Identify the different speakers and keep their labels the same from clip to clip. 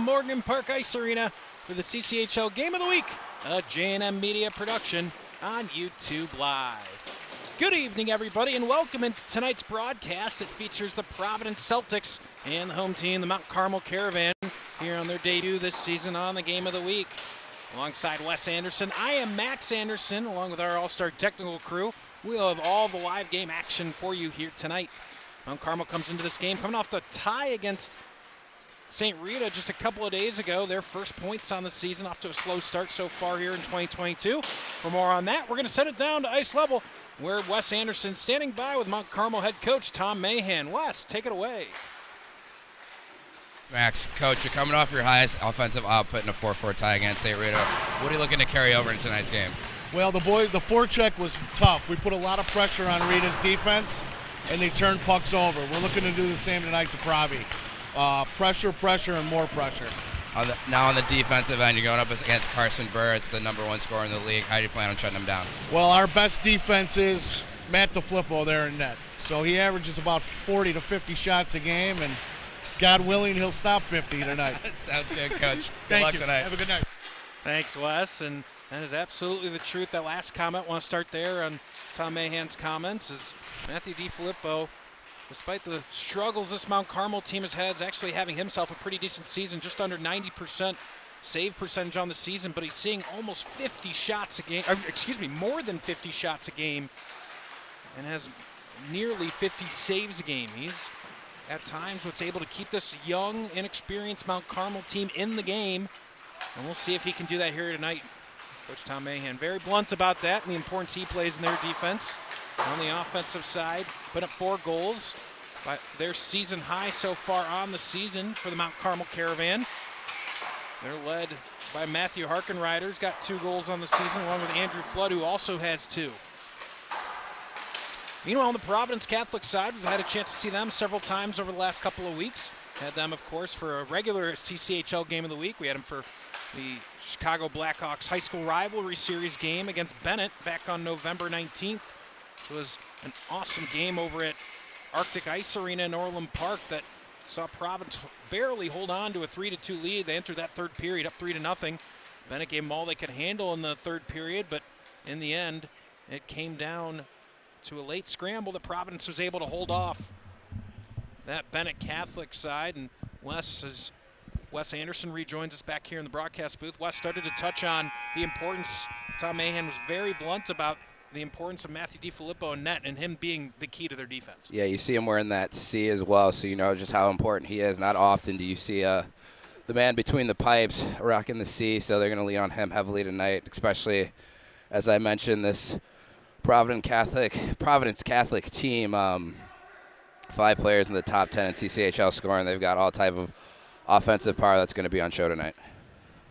Speaker 1: Morgan Park Ice Arena for the CCHL Game of the Week, a J&M Media production on YouTube Live. Good evening, everybody, and welcome into tonight's broadcast. It features the Providence Celtics and the home team, the Mount Carmel Caravan, here on their debut this season on the Game of the Week. Alongside Wes Anderson, I am Max Anderson, along with our all-star technical crew. We'll have all the live game action for you here tonight. Mount Carmel comes into this game coming off the tie against St. Rita just a couple of days ago. Their first points on the season, off to a slow start so far here in 2022. For more on that, we're going to send it down to ice level, where Wes Anderson standing by with Mount Carmel head coach Tom Mahan. Wes, take it away.
Speaker 2: Max, Coach, you're coming off your highest offensive output in a 4-4 tie against St. Rita. What are you looking to carry over in tonight's game?
Speaker 3: Well, the forecheck was tough. We put a lot of pressure on Rita's defense, and they turned pucks over. We're looking to do the same tonight to Provi. Pressure, and more pressure.
Speaker 2: Now on the defensive end, you're going up against Carson Burris, the #1 scorer in the league. How do you plan on shutting him down?
Speaker 3: Well, our best defense is Matt DeFlippo there in net. So he averages about 40 to 50 shots a game, and God willing, he'll stop 50 tonight.
Speaker 2: Sounds good, Coach.
Speaker 3: Good
Speaker 2: luck
Speaker 3: you.
Speaker 2: tonight.
Speaker 3: Have a good night.
Speaker 1: Thanks, Wes. And that is absolutely the truth. That last comment, want to start there on Tom Mahan's comments, is Matthew DeFilippo, despite the struggles this Mount Carmel team has had, is actually having himself a pretty decent season, just under 90% save percentage on the season, but he's seeing almost 50 shots a game, more than 50 shots a game, and has nearly 50 saves a game. He's at times what's able to keep this young, inexperienced Mount Carmel team in the game, and we'll see if he can do that here tonight. Coach Tom Mahan very blunt about that and the importance he plays in their defense. On the offensive side, put up 4 goals, but their season high so far on the season for the Mount Carmel Caravan. They're led by Matthew Harkenrider, who's got 2 goals on the season, along with Andrew Flood, who also has 2. Meanwhile, on the Providence Catholic side, we've had a chance to see them several times over the last couple of weeks. Had them, of course, for a regular CCHL Game of the Week. We had them for the Chicago Blackhawks High School Rivalry Series game against Bennett back on November 19th. It was an awesome game over at Arctic Ice Arena in Orland Park that saw Providence barely hold on to a 3-2 lead. They entered that third period up 3-0. Bennett gave them all they could handle in the third period, but in the end, it came down to a late scramble that Providence was able to hold off that Bennett Catholic side. And Wes Anderson rejoins us back here in the broadcast booth. Wes started to touch on the importance. Tom Mahan was very blunt about the importance of Matthew DeFilippo in net and him being the key to their defense.
Speaker 2: Yeah, you see him wearing that C as well, so you know just how important he is. Not often do you see the man between the pipes rocking the C, so they're going to lean on him heavily tonight, especially, as I mentioned, this Providence Catholic team, 5 players in the top 10 in CCHL scoring. They've got all type of offensive power that's going to be on show tonight.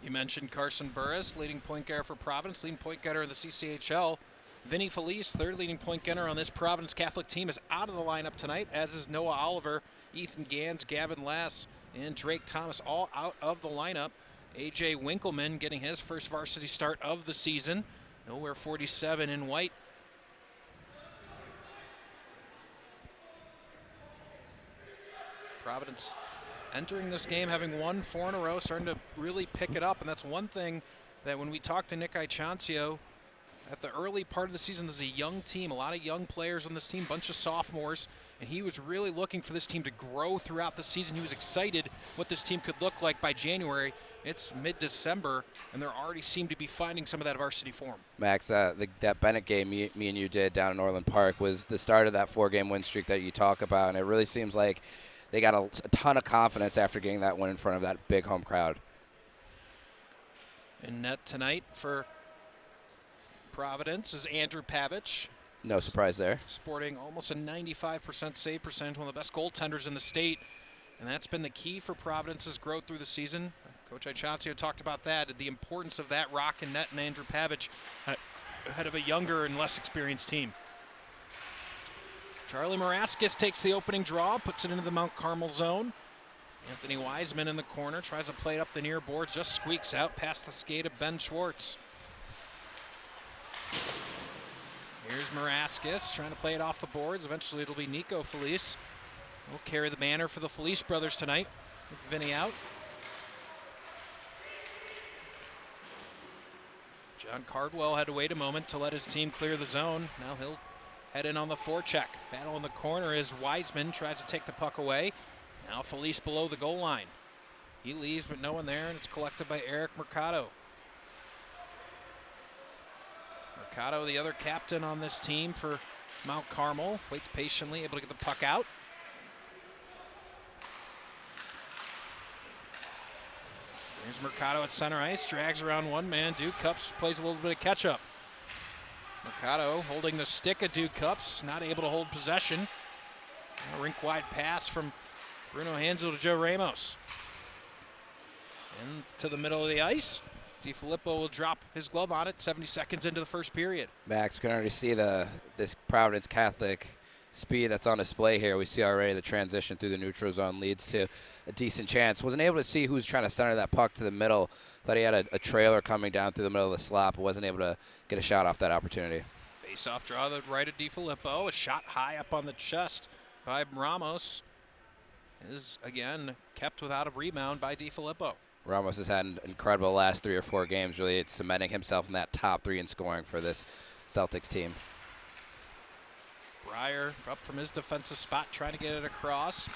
Speaker 1: You mentioned Carson Burris, leading point getter for Providence, leading point getter in the CCHL. Vinny Felice, third leading point getter on this Providence Catholic team, is out of the lineup tonight, as is Noah Oliver, Ethan Gans, Gavin Lass, and Drake Thomas, all out of the lineup. A.J. Winkleman getting his first varsity start of the season. Nowhere 47 in white. Providence entering this game having won 4 in a row, starting to really pick it up, and that's one thing that when we talked to Nick Ichancio at the early part of the season, this is a young team, a lot of young players on this team, bunch of sophomores, and he was really looking for this team to grow throughout the season. He was excited what this team could look like by January. It's mid-December, and they already seem to be finding some of that varsity form.
Speaker 2: Max, that Bennett game me and you did down in Orland Park was the start of that 4-game win streak that you talk about, and it really seems like they got a ton of confidence after getting that win in front of that big home crowd.
Speaker 1: In net tonight for Providence is Andrew Pavich.
Speaker 2: No surprise there.
Speaker 1: Sporting almost a 95% save percentage, one of the best goaltenders in the state. And that's been the key for Providence's growth through the season. Coach Ichancio talked about that, the importance of that rock and net and Andrew Pavich ahead of a younger and less experienced team. Charlie Maraskis takes the opening draw, puts it into the Mount Carmel zone. Anthony Wiseman in the corner, tries to play it up the near boards, just squeaks out past the skate of Ben Schwartz. Here's Maraskis trying to play it off the boards. Eventually it'll be Nico Felice. Will carry the banner for the Felice brothers tonight. With Vinny out. John Cardwell had to wait a moment to let his team clear the zone. Now he'll head in on the forecheck. Battle in the corner as Wiseman tries to take the puck away. Now Felice below the goal line. He leaves, but no one there, and it's collected by Eric Mercado. Mercado, the other captain on this team for Mount Carmel, waits patiently, able to get the puck out. Here's Mercado at center ice, drags around one man. Duke Cups plays a little bit of catch-up. Mercado holding the stick of Duke Cups, not able to hold possession. A rink-wide pass from Bruno Hansel to Joe Ramos. Into the middle of the ice. DiFilippo will drop his glove on it 70 seconds into the first period.
Speaker 2: Max, we can already see this Providence Catholic speed that's on display here. We see already the transition through the neutral zone leads to a decent chance. Wasn't able to see who's trying to center that puck to the middle. Thought he had a trailer coming down through the middle of the slot, but wasn't able to get a shot off that opportunity.
Speaker 1: Face-off draw the right of DiFilippo. A shot high up on the chest by Ramos is, again, kept without a rebound by DiFilippo.
Speaker 2: Ramos has had an incredible last 3 or 4 games, really cementing himself in that top 3 in scoring for this Celtics team.
Speaker 1: Breyer up from his defensive spot, trying to get it across.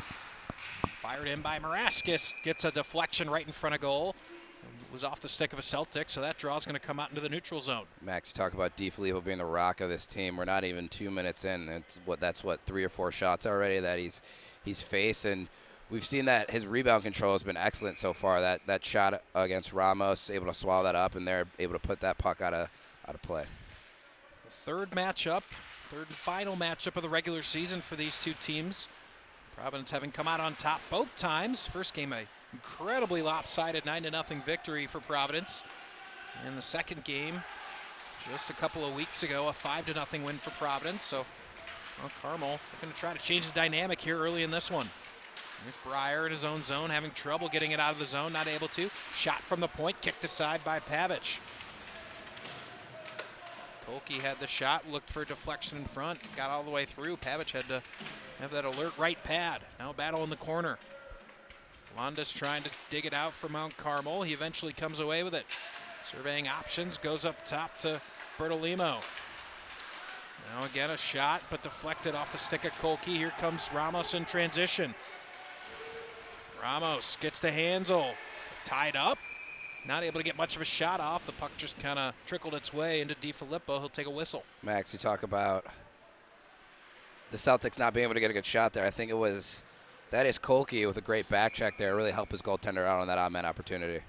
Speaker 1: Fired in by Maraskis, gets a deflection right in front of goal. It was off the stick of a Celtic, so that draw is going to come out into the neutral zone. Max,
Speaker 2: you talk about DiFilippo being the rock of this team. We're not even 2 minutes in. That's what 3 or 4 shots already that he's faced, and we've seen that his rebound control has been excellent so far. That shot against Ramos, able to swallow that up, and they're able to put that puck out of play.
Speaker 1: The third matchup, third and final matchup of the regular season for these two teams. Providence having come out on top both times. First game, a incredibly lopsided 9-0 victory for Providence. And the second game, just a couple of weeks ago, a 5-0 win for Providence. So, well, Carmel going to try to change the dynamic here early in this one. Here's Breyer in his own zone, having trouble getting it out of the zone, not able to. Shot from the point, kicked aside by Pavic. Kolke had the shot, looked for a deflection in front, got all the way through. Pavic had to have that alert right pad. Now battle in the corner. Londas trying to dig it out for Mount Carmel. He eventually comes away with it. Surveying options, goes up top to Bertolimo. Now again a shot, but deflected off the stick of Kolke. Here comes Ramos in transition. Ramos gets to Hansel, tied up, not able to get much of a shot off. The puck just kind of trickled its way into DiFilippo. He'll take a whistle.
Speaker 2: Max, you talk about the Celtics not being able to get a good shot there. I think that is Kolke with a great back check there, really helped his goaltender out on that odd man opportunity.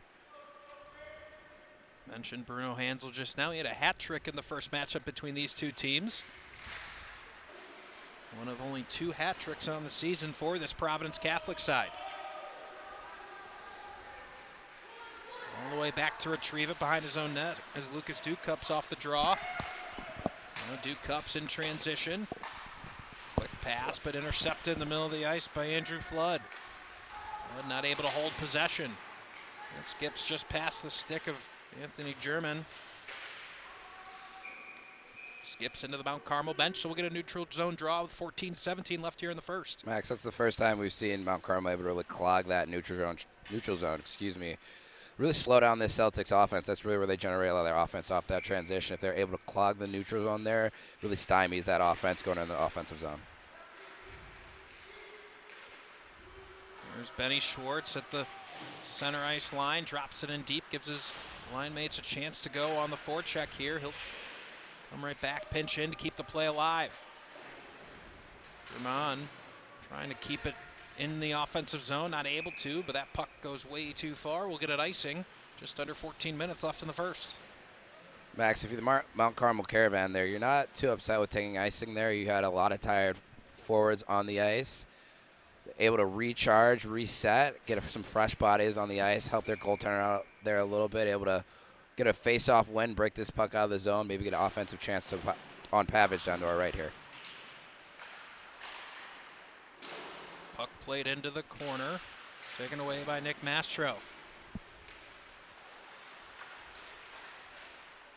Speaker 1: Mentioned Bruno Hansel just now. He had a hat trick in the first matchup between these two teams. One of only 2 hat tricks on the season for this Providence Catholic side. All the way back to retrieve it behind his own net as Lucas Duke Cups off the draw. Now Duke Cups in transition. Quick pass, but intercepted in the middle of the ice by Andrew Flood. Flood not able to hold possession. It skips just past the stick of Anthony German. Skips into the Mount Carmel bench, so we'll get a neutral zone draw with 14-17 left here in the first.
Speaker 2: Max, that's the first time we've seen Mount Carmel able to really clog that neutral zone. Really slow down this Celtics offense. That's really where they generate a lot of their offense off that transition. If they're able to clog the neutral zone there, really stymies that offense going in the offensive zone.
Speaker 1: There's Benny Schwartz at the center ice line, drops it in deep, gives his line mates a chance to go on the forecheck here. He'll come right back, pinch in to keep the play alive. German trying to keep it in the offensive zone, not able to, but that puck goes way too far. We'll get it icing. Just under 14 minutes left in the first.
Speaker 2: Max, if you're the Mount Carmel Caravan there, you're not too upset with taking icing there. You had a lot of tired forwards on the ice, able to recharge, reset, get some fresh bodies on the ice, help their goaltender out there a little bit, able to get a face-off win, break this puck out of the zone, maybe get an offensive chance on Pavic down to our right here.
Speaker 1: Puck played into the corner, taken away by Nick Mastro.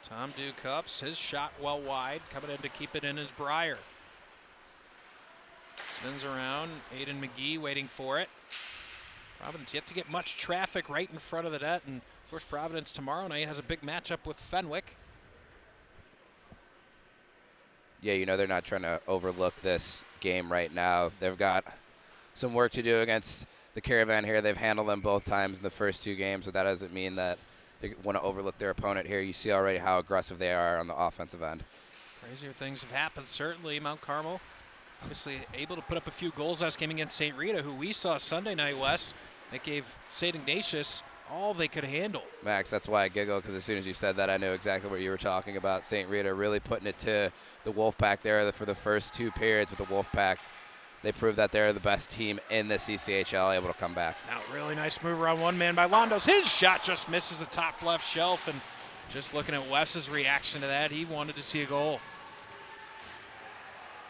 Speaker 1: Tom Duke Cups, his shot well wide, coming in to keep it in is Breyer. Spins around, Aiden McGee waiting for it. Providence yet to get much traffic right in front of the net, and of course Providence tomorrow night has a big matchup with Fenwick.
Speaker 2: yeah, you know, they're not trying to overlook this game right now. They've got some work to do against the Caravan here. They've handled them both times in the first 2 games, but that doesn't mean that they want to overlook their opponent here. You see already how aggressive they are on the offensive end.
Speaker 1: Crazier things have happened, certainly. Mount Carmel obviously able to put up a few goals last game against St. Rita, who we saw Sunday night, Wes. That gave St. Ignatius all they could handle.
Speaker 2: Max, that's why I giggled, because as soon as you said that, I knew exactly what you were talking about. St. Rita really putting it to the Wolfpack there for the first 2 periods with the Wolfpack. They proved that they're the best team in the CCHL, able to come back.
Speaker 1: Now, really nice move around one man by Londos. His shot just misses the top left shelf, and just looking at Wes's reaction to that, he wanted to see a goal.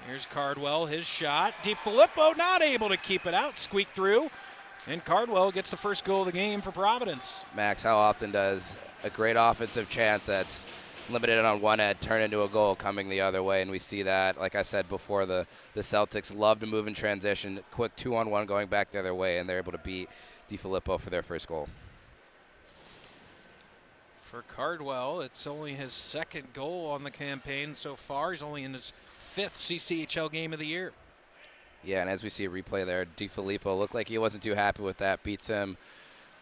Speaker 1: Here's Cardwell, his shot. Deep Filippo not able to keep it out, squeak through. And Cardwell gets the first goal of the game for Providence.
Speaker 2: Max, how often does a great offensive chance that's limited on one end turn into a goal coming the other way? And we see that, like I said before, the Celtics love to move in transition, quick 2-on-1 going back the other way, and they're able to beat DiFilippo for their first goal.
Speaker 1: For Cardwell, it's only his 2nd goal on the campaign so far. He's only in his 5th CCHL game of the year.
Speaker 2: Yeah, and as we see a replay there, DiFilippo looked like he wasn't too happy with that. Beats him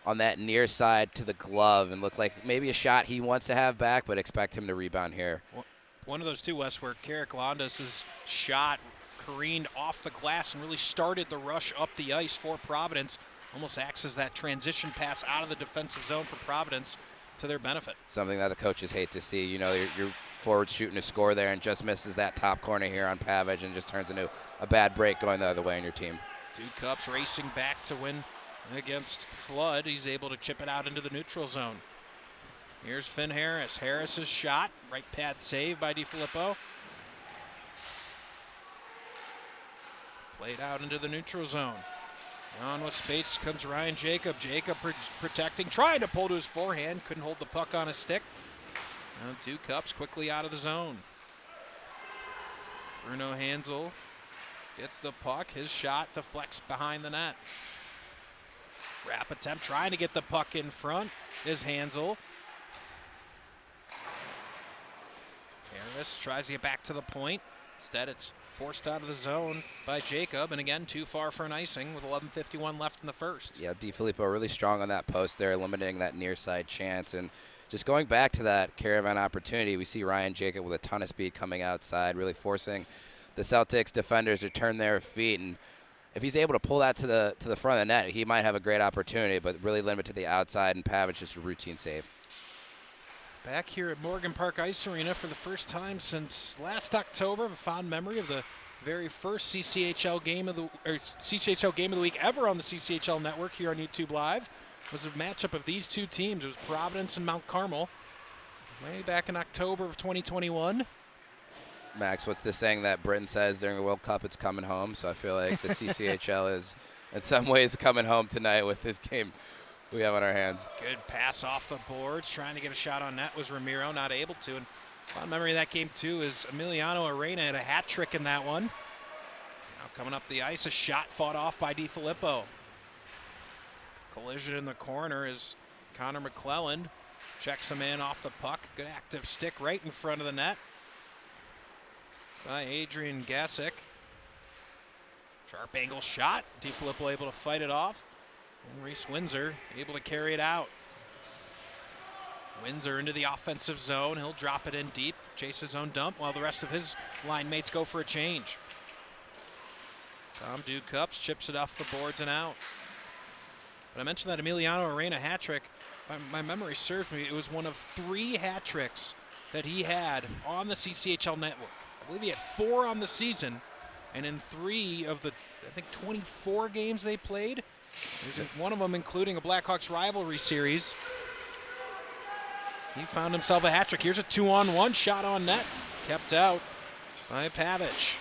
Speaker 2: on that near side to the glove and looked like maybe a shot he wants to have back, but expect him to rebound here.
Speaker 1: One of those 2, Wes, where Carrick Londos' shot careened off the glass and really started the rush up the ice for Providence. Almost acts as that transition pass out of the defensive zone for Providence to their benefit.
Speaker 2: Something that the coaches hate to see. You know, your forward shooting a score there and just misses that top corner here on Pavage and just turns into a bad break going the other way in your team.
Speaker 1: Duke Cups racing back to win against Flood. He's able to chip it out into the neutral zone. Here's Finn Harris. Harris's shot, right pad save by DiFilippo. Played out into the neutral zone. On with space comes Ryan Jacob. Jacob protecting, trying to pull to his forehand. Couldn't hold the puck on his stick. Now Duke Cups quickly out of the zone. Bruno Hansel gets the puck. His shot deflects behind the net. Wrap attempt trying to get the puck in front is Hansel. Harris tries to get back to the point. Instead, it's forced out of the zone by Jacob, and again, too far for an icing with 11:51 left in the first.
Speaker 2: Yeah, DiFilippo really strong on that post there, eliminating that near side chance. And just going back to that Caravan opportunity, we see Ryan Jacob with a ton of speed coming outside, really forcing the Celtics defenders to turn their feet. And if he's able to pull that to the front of the net, he might have a great opportunity, but really limit to the outside, and Pavage just a routine save.
Speaker 1: Back here at Morgan Park Ice Arena for the first time since last October. A fond memory of the very first CCHL game of the week ever on the CCHL network here on YouTube Live. It was a matchup of these 2 teams. It was Providence and Mount Carmel way back in October of 2021.
Speaker 2: Max, what's the saying that Britain says during the World Cup? It's coming home. So I feel like the CCHL is in some ways coming home tonight with this game we have on our hands.
Speaker 1: Good pass off the boards, trying to get a shot on net was Ramiro, not able to. And fond memory of that game too is Emiliano Arena had a hat trick in that one. Now coming up the ice, a shot fought off by DiFilippo. Collision in the corner is Connor McClelland. Checks him in off the puck. Good active stick right in front of the net by Adrian Gasick. Sharp angle shot. DiFilippo able to fight it off. And Reese Windsor able to carry it out. Windsor into the offensive zone. He'll drop it in deep, chase his own dump while the rest of his line mates go for a change. Tom Duke Cups chips it off the boards and out. But I mentioned that Emiliano Arena hat trick. If my memory serves me, it was one of 3 hat tricks that he had on the CCHL network. I believe he had 4 on the season, and in 3 of the, I think, 24 games they played, there's one of them including a Blackhawks rivalry series. He found himself a hat trick. Here's a 2-on-1 shot on net, kept out by Pavich.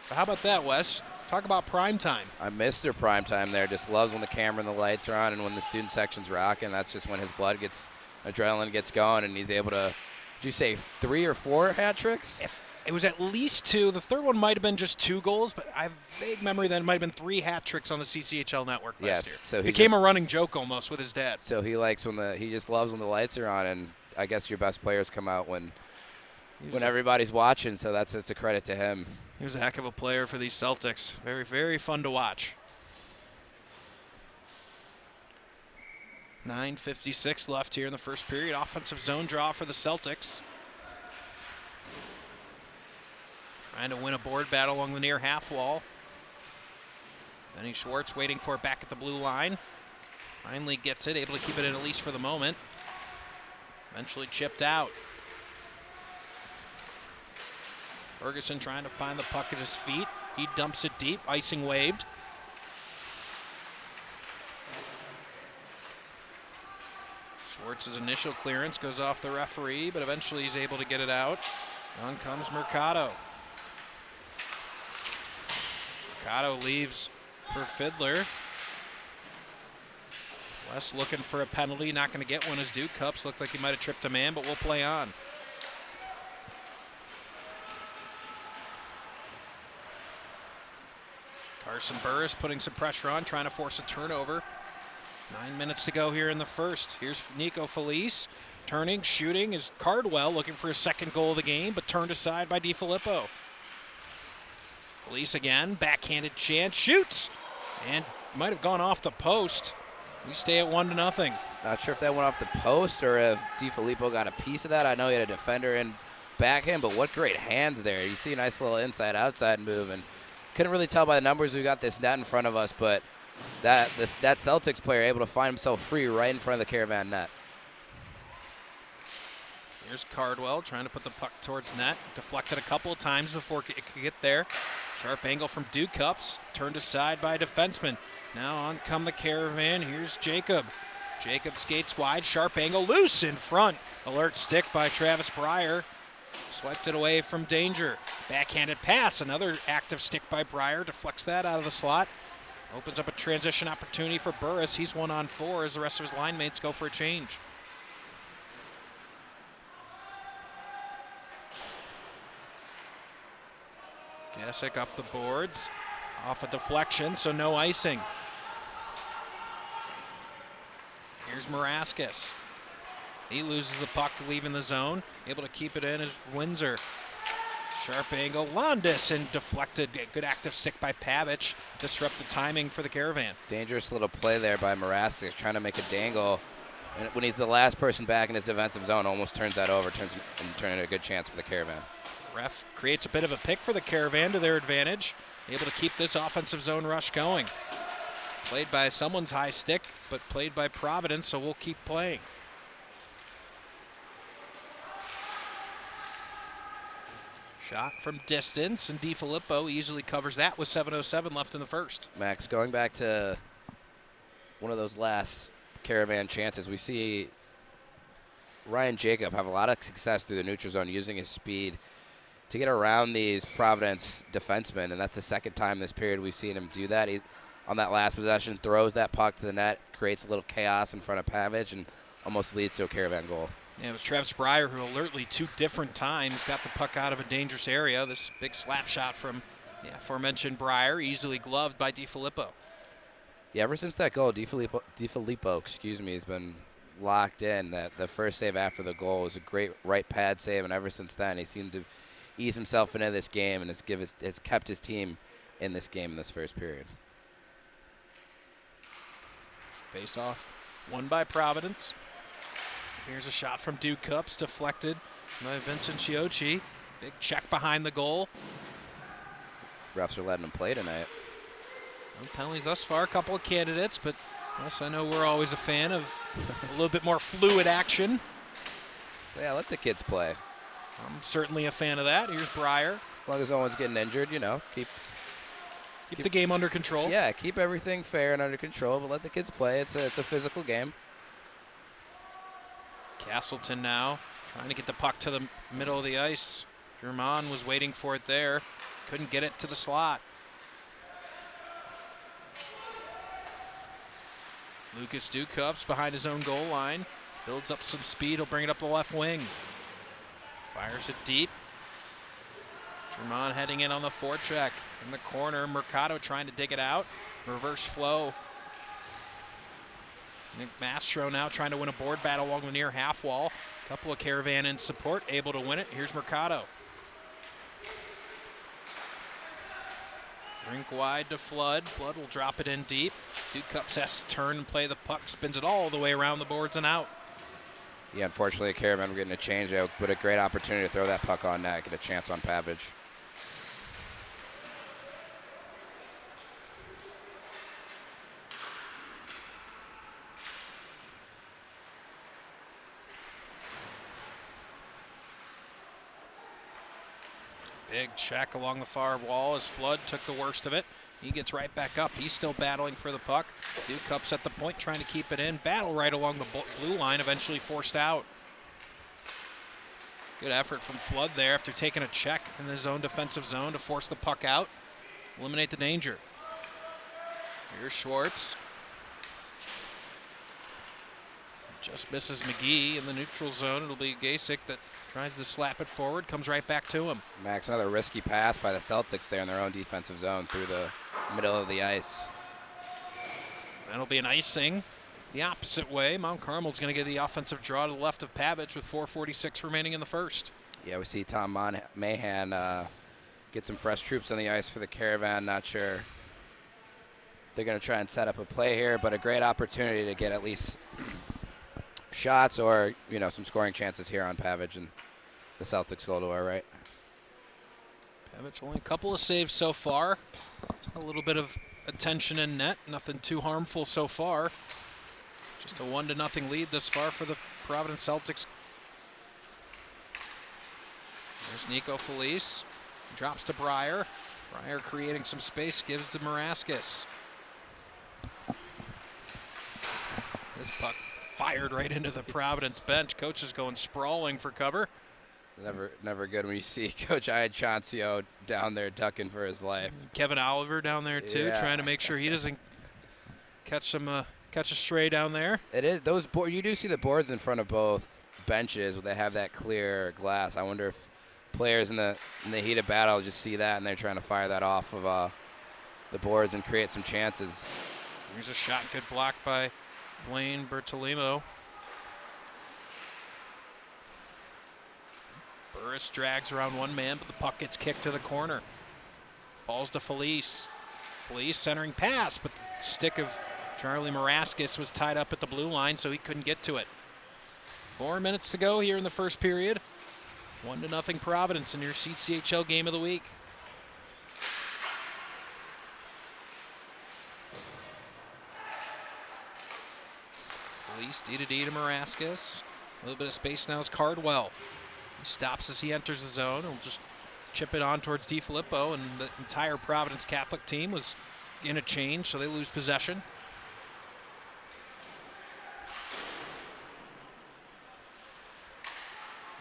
Speaker 1: But how about that, Wes? Talk about prime time.
Speaker 2: I missed their prime time there. Just loves when the camera and the lights are on and when the student section's rocking. That's just when his adrenaline gets going, and he's able to, did you say 3 or 4 hat tricks?
Speaker 1: It was at least 2. The third one might have been just 2 goals, but I have a vague memory that it might have been 3 hat tricks on the CCHL network last year.
Speaker 2: So he
Speaker 1: became a running joke almost with his dad.
Speaker 2: So he likes he just loves when the lights are on, and I guess your best players come out when when everybody's watching, so it's a credit to him.
Speaker 1: He was a heck of a player for these Celtics. Very, very fun to watch. 9:56 left here in the first period. Offensive zone draw for the Celtics. Trying to win a board battle along the near half wall. Benny Schwartz waiting for it back at the blue line. Finally gets it, able to keep it in at least for the moment. Eventually chipped out. Ferguson trying to find the puck at his feet. He dumps it deep, icing waved. Schwartz's initial clearance goes off the referee, but eventually he's able to get it out. On comes Mercado. Mercado leaves for Fiddler. West looking for a penalty, not going to get one as Duke Cups. Looked like he might have tripped a man, but we'll play on. Carson Burris putting some pressure on, trying to force a turnover. 9 minutes to go here in the first. Here's Nico Felice, turning, shooting, is Cardwell looking for his second goal of the game, but turned aside by DiFilippo. Felice again, backhanded chance, shoots, and might have gone off the post. We stay at 1-0.
Speaker 2: Not sure if that went off the post or if DiFilippo got a piece of that. I know he had a defender in back him, but what great hands there. You see a nice little inside-outside move, and couldn't really tell by the numbers. We got this net in front of us, but that Celtics player able to find himself free right in front of the Caravan net.
Speaker 1: Here's Cardwell trying to put the puck towards net. Deflected a couple of times before it could get there. Sharp angle from Duke Cups. Turned aside by a defenseman. Now on come the Caravan. Here's Jacob. Jacob skates wide. Sharp angle. Loose in front. Alert stick by Travis Breyer. Swiped it away from danger. Backhanded pass. Another active stick by Breyer. Deflects that out of the slot. Opens up a transition opportunity for Burris. He's 1-on-4 as the rest of his line mates go for a change. Gasick up the boards. Off a deflection, so no icing. Here's Maraskis. He loses the puck leaving the zone. Able to keep it in as Windsor. Sharp angle, Landis, and deflected. Good active stick by Pavic. Disrupt the timing for the Caravan.
Speaker 2: Dangerous little play there by Maraskis, trying to make a dangle. And when he's the last person back in his defensive zone, almost turns that over, turns into a good chance for the Caravan.
Speaker 1: Ref creates a bit of a pick for the Caravan to their advantage. Able to keep this offensive zone rush going. Played by someone's high stick, but played by Providence, so we'll keep playing. Shot from distance, and DiFilippo easily covers that with 7:07 left in the first.
Speaker 2: Max, going back to one of those last Caravan chances, we see Ryan Jacob have a lot of success through the neutral zone using his speed to get around these Providence defensemen, and that's the second time this period we've seen him do that. He, on that last possession, throws that puck to the net, creates a little chaos in front of Pavic, and almost leads to a Caravan goal.
Speaker 1: Yeah, it was Travis Breyer who alertly 2 different times got the puck out of a dangerous area. This big slap shot from aforementioned Breyer, easily gloved by DiFilippo.
Speaker 2: Yeah, ever since that goal, DiFilippo, has been locked in. That the first save after the goal was a great right pad save, and ever since then he seemed to ease himself into this game and has kept his team in this game in this first period.
Speaker 1: Face off, won by Providence. Here's a shot from Duke Cups, deflected by Vincent Chiocci. Big check behind the goal.
Speaker 2: Refs are letting him play tonight.
Speaker 1: No penalties thus far, a couple of candidates, but yes, I know we're always a fan of a little bit more fluid action.
Speaker 2: Yeah, let the kids play.
Speaker 1: I'm certainly a fan of that. Here's Breyer.
Speaker 2: As long as no one's getting injured, keep
Speaker 1: the game under control.
Speaker 2: Yeah, keep everything fair and under control, but let the kids play. It's a physical game.
Speaker 1: Castleton now trying to get the puck to the middle of the ice. German was waiting for it there. Couldn't get it to the slot. Lucas Duke Cups behind his own goal line. Builds up some speed. He'll bring it up the left wing. Fires it deep. German heading in on the forecheck. In the corner, Mercado trying to dig it out. Reverse flow. Nick Mastro now trying to win a board battle along the near half wall. Couple of Caravan in support, able to win it. Here's Mercado. Rink wide to Flood. Flood will drop it in deep. Duke Cups has to turn and play the puck. Spins it all the way around the boards and out.
Speaker 2: Yeah, unfortunately, Caravan were getting a change there, but a great opportunity to throw that puck on net, get a chance on Pavage.
Speaker 1: Big check along the far wall as Flood took the worst of it. He gets right back up. He's still battling for the puck. Duke Cups at the point trying to keep it in. Battle right along the blue line, eventually forced out. Good effort from Flood there after taking a check in his own defensive zone to force the puck out. Eliminate the danger. Here's Schwartz. Just misses McGee in the neutral zone. It'll be Gasek that tries to slap it forward, comes right back to him.
Speaker 2: Max, another risky pass by the Celtics there in their own defensive zone through the middle of the ice.
Speaker 1: That'll be an icing the opposite way. Mount Carmel's going to get the offensive draw to the left of Pavich with 4:46 remaining in the first.
Speaker 2: Yeah, we see Tom Mahan get some fresh troops on the ice for the Caravan. Not sure they're going to try and set up a play here, but a great opportunity to get at least shots or, you know, some scoring chances here on Pavich and the Celtics goal to our right.
Speaker 1: Pavich only a couple of saves so far. A little bit of attention in net. Nothing too harmful so far. Just a 1-0 lead this far for the Providence Celtics. There's Nico Felice. Drops to Breyer. Breyer creating some space, gives to Maraskis. This puck fired right into the Providence bench. Coach is going sprawling for cover.
Speaker 2: Never good when you see Coach Iachoncio down there ducking for his life.
Speaker 1: Kevin Oliver down there too,
Speaker 2: Yeah.
Speaker 1: trying to make sure he doesn't catch a stray down there.
Speaker 2: It is those boards. You do see the boards in front of both benches where they have that clear glass. I wonder if players in the heat of battle just see that and they're trying to fire that off of the boards and create some chances.
Speaker 1: Here's a shot, good block by Blaine Bertolimo. Burris drags around one man, but the puck gets kicked to the corner. Falls to Felice. Felice centering pass, but the stick of Charlie Maraskis was tied up at the blue line, so he couldn't get to it. 4 minutes to go here in the first period. 1-0 Providence in your CCHL game of the week. Felice D to Maraskis. A little bit of space now is Cardwell. He stops as he enters the zone. He'll just chip it on towards DiFilippo, and the entire Providence Catholic team was in a change, so they lose possession.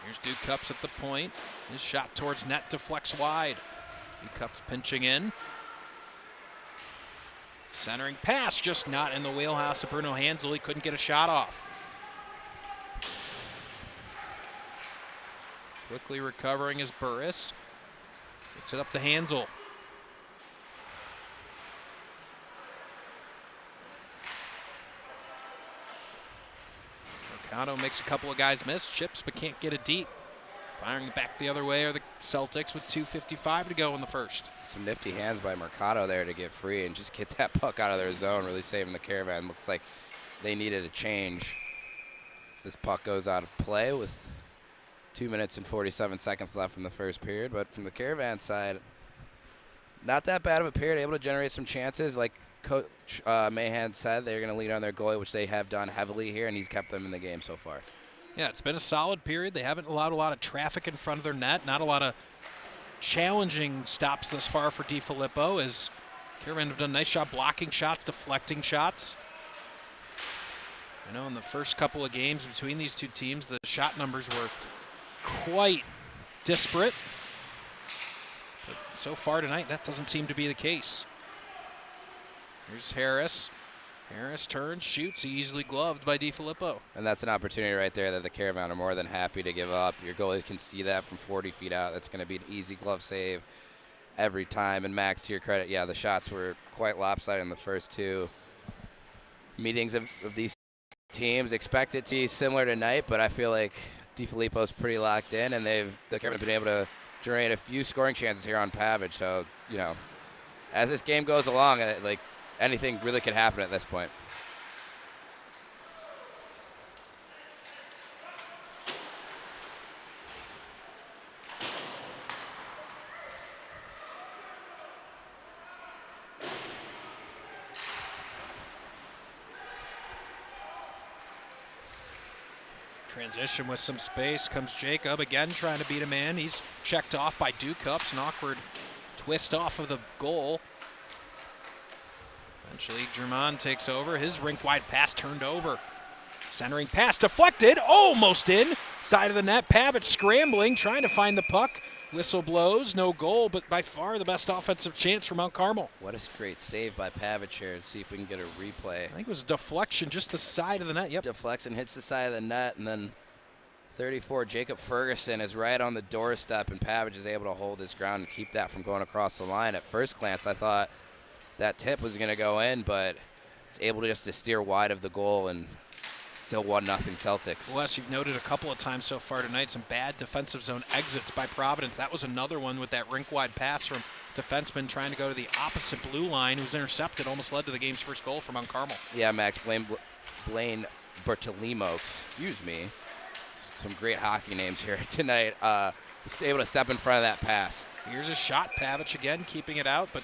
Speaker 1: Here's Duke Cups at the point. His shot towards net deflects wide. Duke Cups pinching in. Centering pass, just not in the wheelhouse of Bruno Hansel. He couldn't get a shot off. Quickly recovering is Burris. Gets it up to Hansel. Mercado makes a couple of guys miss, chips, but can't get it deep. Firing it back the other way are the Celtics with 2:55 to go in the first.
Speaker 2: Some nifty hands by Mercado there to get free and just get that puck out of their zone, really saving the Caravan. Looks like they needed a change. This puck goes out of play with 2 minutes and 47 seconds left in the first period. But from the Caravan side, not that bad of a period, able to generate some chances. Like Coach Mahan said, they're going to lean on their goalie, which they have done heavily here, and he's kept them in the game so far.
Speaker 1: Yeah, it's been a solid period. They haven't allowed a lot of traffic in front of their net, not a lot of challenging stops thus far for DiFilippo, as Caravan have done a nice job blocking shots, deflecting shots. I know in the first couple of games between these two teams, the shot numbers were quite disparate. But so far tonight, that doesn't seem to be the case. Here's Harris. Harris turns, shoots, easily gloved by DiFilippo.
Speaker 2: And that's an opportunity right there that the Caravan are more than happy to give up. Your goalies can see that from 40 feet out. That's going to be an easy glove save every time. And Max, to your credit, yeah, the shots were quite lopsided in the first two meetings of these teams. Expect it to be similar tonight, but I feel like DiFilippo's pretty locked in, and they've been able to generate a few scoring chances here on Pavage. So, you know, as this game goes along, like anything really could happen at this point.
Speaker 1: Transition with some space. Comes Jacob again trying to beat a man. He's checked off by Dukups. An awkward twist off of the goal. Eventually, German takes over. His rink-wide pass turned over. Centering pass deflected. Almost in. Side of the net. Pavic scrambling, trying to find the puck. Whistle blows. No goal, but by far the best offensive chance for Mount Carmel.
Speaker 2: What a great save by Pavic here. Let's see if we can get a replay.
Speaker 1: I think it was a deflection, just the side of the net. Yep.
Speaker 2: Deflects and hits the side of the net, and then 34, Jacob Ferguson is right on the doorstep, and Pavic is able to hold his ground and keep that from going across the line. At first glance, I thought that tip was going to go in, but it's able to steer wide of the goal, and still 1-0 Celtics.
Speaker 1: Wes, you've noted a couple of times so far tonight some bad defensive zone exits by Providence. That was another one with that rink-wide pass from defenseman trying to go to the opposite blue line, who was intercepted, almost led to the game's first goal for Mount Carmel.
Speaker 2: Yeah, Max, Blaine Bertolimo, excuse me. Some great hockey names here tonight. Was able to step in front of that pass.
Speaker 1: Here's a shot. Pavic again keeping it out, but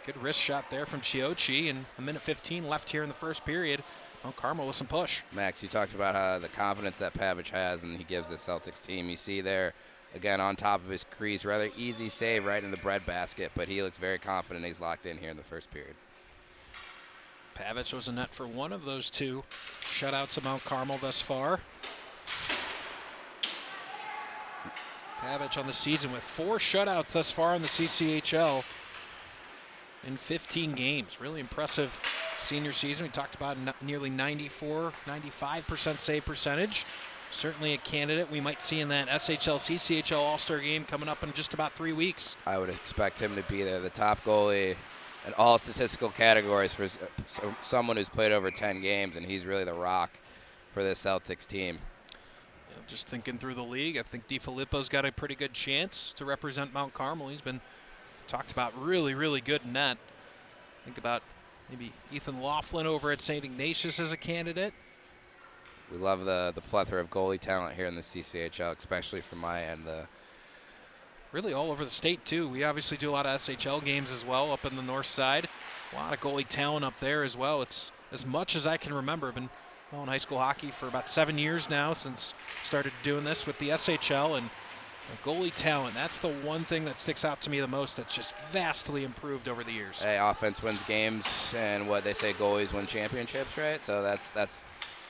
Speaker 1: good wrist shot there from Chiochi, and a minute 15 left here in the first period. Mount Carmel with some push.
Speaker 2: Max, you talked about the confidence that Pavic has, and he gives the Celtics team. You see there, again, on top of his crease, rather easy save right in the breadbasket, but he looks very confident he's locked in here in the first period.
Speaker 1: Pavic was a net for one of those two shutouts of Mount Carmel thus far. Pavic on the season with 4 shutouts thus far in the CCHL in 15 games. Really impressive senior season. We talked about nearly 95% save percentage. Certainly a candidate we might see in that SHL CCHL All-Star game coming up in just about 3 weeks.
Speaker 2: I would expect him to be there, the top goalie in all statistical categories for someone who's played over 10 games, and he's really the rock for this Celtics team.
Speaker 1: Just thinking through the league, I think DiFilippo's got a pretty good chance to represent Mount Carmel. He's been talked about really, really good in net. Think about maybe Ethan Laughlin over at St. Ignatius as a candidate.
Speaker 2: We love the plethora of goalie talent here in the CCHL, especially from my end.
Speaker 1: Really all over the state, too. We obviously do a lot of SHL games as well up in the north side. A lot of goalie talent up there as well. It's as much as I can remember. I've been in high school hockey for about 7 years now, since started doing this with the SHL, and goalie talent, that's the one thing that sticks out to me the most that's just vastly improved over the years.
Speaker 2: Hey, offense wins games, and what they say, goalies win championships, right? So that's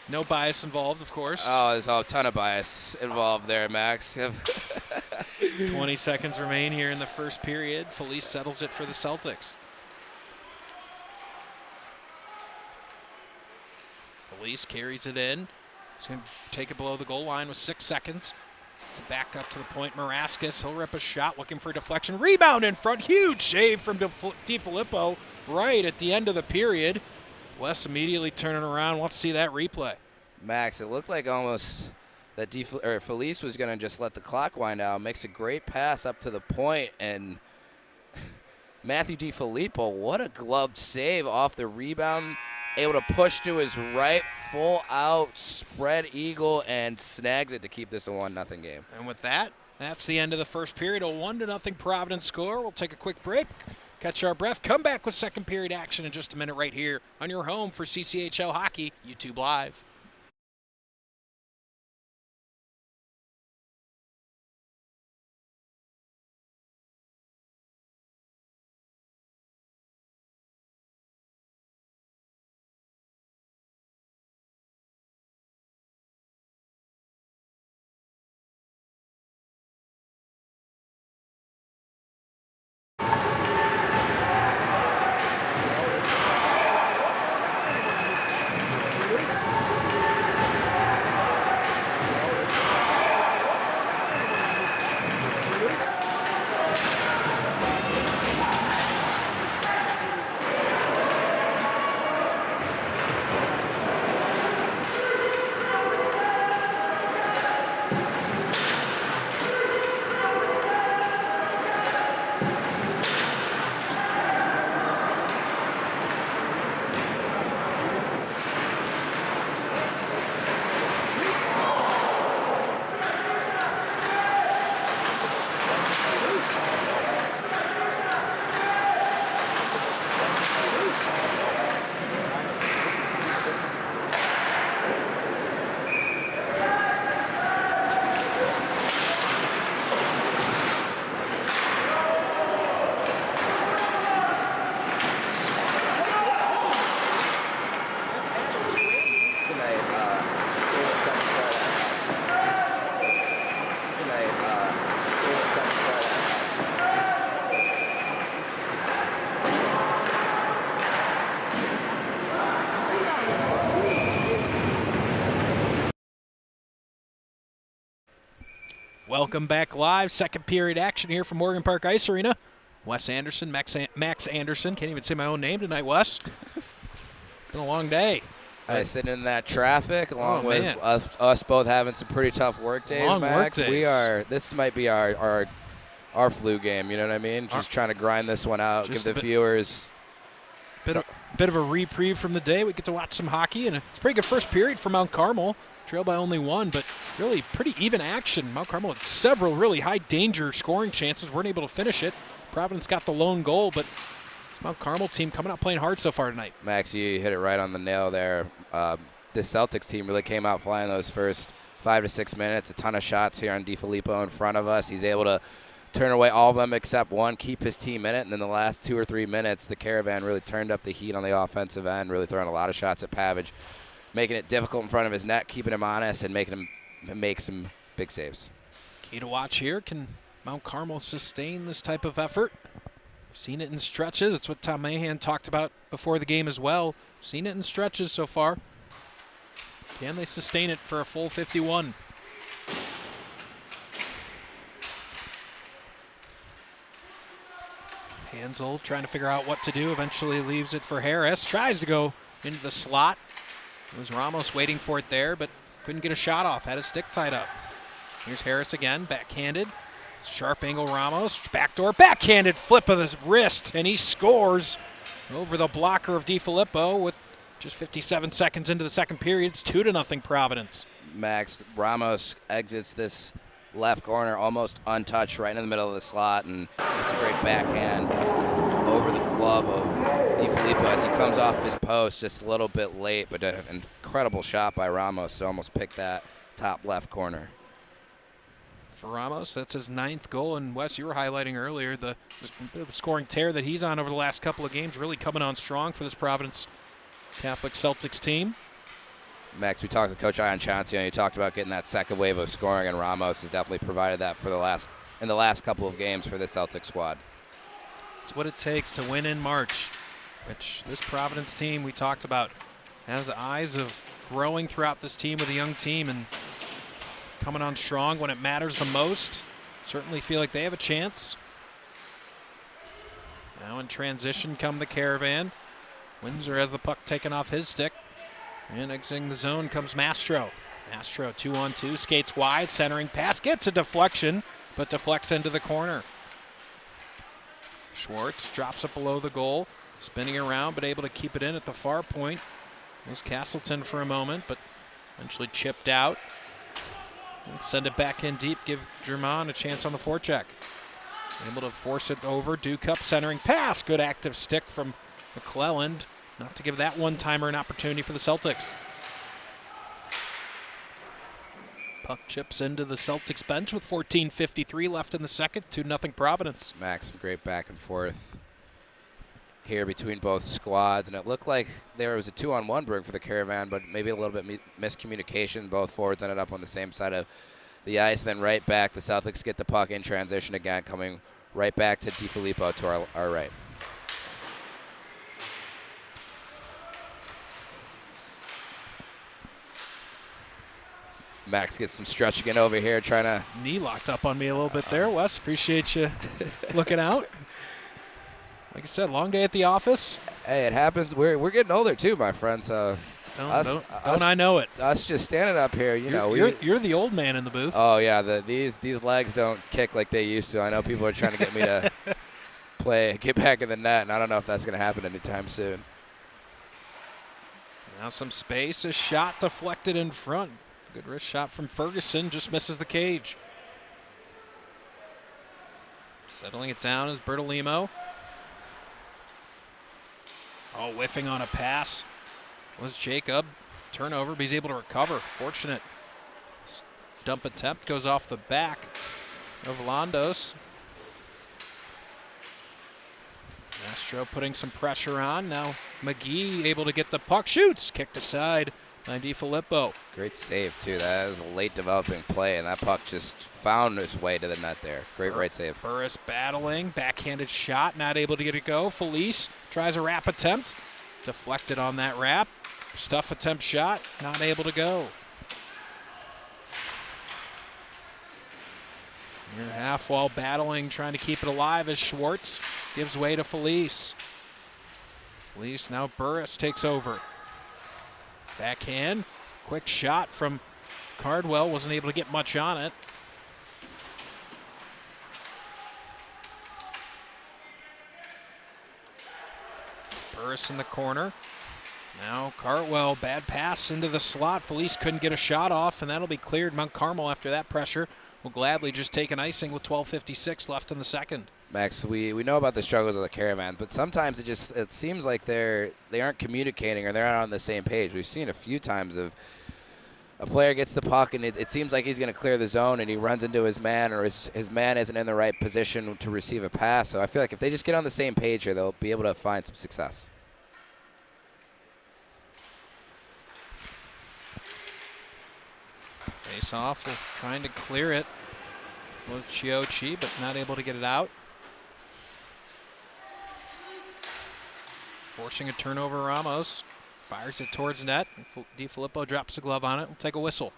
Speaker 1: no bias involved, of course.
Speaker 2: Oh, there's a ton of bias involved there, Max.
Speaker 1: 20 seconds remain here in the first period. Felice settles it for the Celtics. Felice carries it in. He's going to take it below the goal line with 6 seconds. It's a back up to the point. Maraskis, he'll rip a shot, looking for a deflection. Rebound in front. Huge save from DiFilippo right at the end of the period. Wes immediately turning around, wants to see that replay.
Speaker 2: Max, it looked like almost that Felice was going to just let the clock wind out. Makes a great pass up to the point, and Matthew DiFilippo, what a gloved save off the rebound. Able to push to his right, full out, spread eagle, and snags it to keep this a 1-0 game.
Speaker 1: And with that, that's the end of the first period. A 1-0 Providence score. We'll take a quick break, catch our breath, come back with second period action in just a minute right here on your home for CCHL Hockey, YouTube Live. Welcome back live. Second period action here from Morgan Park Ice Arena. Wes Anderson, Max Anderson. Can't even say my own name tonight, Wes. Been a long day.
Speaker 2: Sitting in that traffic, along with
Speaker 1: man.
Speaker 2: us both having some pretty tough work days,
Speaker 1: Long
Speaker 2: Max.
Speaker 1: work days.
Speaker 2: This might be our flu game. You know what I mean? Just trying to grind this one out, give the viewers
Speaker 1: bit of a reprieve from the day. We get to watch some hockey, and it's a pretty good first period for Mount Carmel. Trailed by only one, but really pretty even action. Mount Carmel had several really high-danger scoring chances. Weren't able to finish it. Providence got the lone goal, but this Mount Carmel team coming out playing hard so far tonight.
Speaker 2: Max, you hit it right on the nail there. This Celtics team really came out flying those first 5 to 6 minutes. A ton of shots here on DiFilippo in front of us. He's able to turn away all of them except one, keep his team in it. And then the last 2 or 3 minutes, the Caravan really turned up the heat on the offensive end, really throwing a lot of shots at Pavage, making it difficult in front of his net, keeping him honest, and making him make some big saves.
Speaker 1: Key to watch here, can Mount Carmel sustain this type of effort? Seen it in stretches. That's what Tom Mahan talked about before the game as well. Seen it in stretches so far. Can they sustain it for a full 51? Hansel trying to figure out what to do. Eventually leaves it for Harris. Tries to go into the slot. It was Ramos waiting for it there, but couldn't get a shot off. Had his stick tied up. Here's Harris again, backhanded. Sharp angle Ramos, backdoor, backhanded flip of the wrist, and he scores over the blocker of DiFilippo with just 57 seconds into the second period. It's 2-0 Providence.
Speaker 2: Max, Ramos exits this left corner almost untouched right in the middle of the slot, and it's a great backhand over the glove of DiFilippo as he comes off his post just a little bit late, but an incredible shot by Ramos to almost pick that top left corner.
Speaker 1: For Ramos, that's his 9th goal, and Wes, you were highlighting earlier the bit of a scoring tear that he's on over the last couple of games, really coming on strong for this Providence Catholic Celtics team.
Speaker 2: Max, we talked to Coach Ian Chauncey, and he talked about getting that second wave of scoring, and Ramos has definitely provided that for in the last couple of games for the Celtics squad.
Speaker 1: It's what it takes to win in March, which this Providence team we talked about has eyes of growing throughout this team with a young team and coming on strong when it matters the most. Certainly feel like they have a chance. Now in transition come the Caravan. Windsor has the puck taken off his stick. And exiting the zone comes Mastro. Mastro 2-on-2, skates wide, centering pass, gets a deflection, but deflects into the corner. Schwartz drops it below the goal, spinning around, but able to keep it in at the far point. Was Castleton for a moment, but eventually chipped out. And send it back in deep, give Germain a chance on the forecheck. Able to force it over, Ducup centering pass, good active stick from McClelland. Not to give that one-timer an opportunity for the Celtics. Puck chips into the Celtics bench with 14:53 left in the second, 2-0 Providence.
Speaker 2: Max, some great back and forth here between both squads, and it looked like there was a 2-on-1 break for the Caravan, but maybe a little bit miscommunication. Both forwards ended up on the same side of the ice. Then right back, the Celtics get the puck in transition again, coming right back to DiFilippo to our right. Max gets some stretch again over here, trying to...
Speaker 1: Knee locked up on me a little bit there, Wes. Appreciate you looking out. Like I said, long day at the office.
Speaker 2: Hey, it happens. We're getting older too, my friend. So
Speaker 1: don't I know it?
Speaker 2: Us just standing up here,
Speaker 1: you're the old man in the booth.
Speaker 2: Oh yeah, these legs don't kick like they used to. I know people are trying to get me to get back in the net, and I don't know if that's going to happen anytime soon.
Speaker 1: Now some space, a shot deflected in front. Good wrist shot from Ferguson, just misses the cage. Settling it down is Bertolimo. Oh, whiffing on a pass was Jacob. Turnover, but he's able to recover. Fortunate. Dump attempt goes off the back of Londos. Mastro putting some pressure on. Now McGee able to get the puck. Shoots. Kicked aside by DiFilippo.
Speaker 2: Great save, too. That was a late developing play, and that puck just found its way to the net there. Great right save.
Speaker 1: Burris battling. Backhanded shot. Not able to get it go. Felice tries a wrap attempt. Deflected on that wrap. Stuff attempt shot. Not able to go. Near half wall battling, trying to keep it alive as Schwartz gives way to Felice. Felice, now Burris takes over. Backhand, quick shot from Cardwell, wasn't able to get much on it. Burris in the corner. Now Cartwell, bad pass into the slot. Felice couldn't get a shot off, and that'll be cleared. Mount Carmel, after that pressure, will gladly just take an icing with 12:56 left in the second.
Speaker 2: Max, we know about the struggles of the Caravan, but sometimes it seems like they aren't communicating or they're not on the same page. We've seen a few times of a player gets the puck and it seems like he's going to clear the zone and he runs into his man, or his man isn't in the right position to receive a pass. So I feel like if they just get on the same page here, they'll be able to find some success.
Speaker 1: Face off, trying to clear it with Chiochi, but not able to get it out. Forcing a turnover, Ramos fires it towards net. DiFilippo drops the glove on it. We'll take a whistle.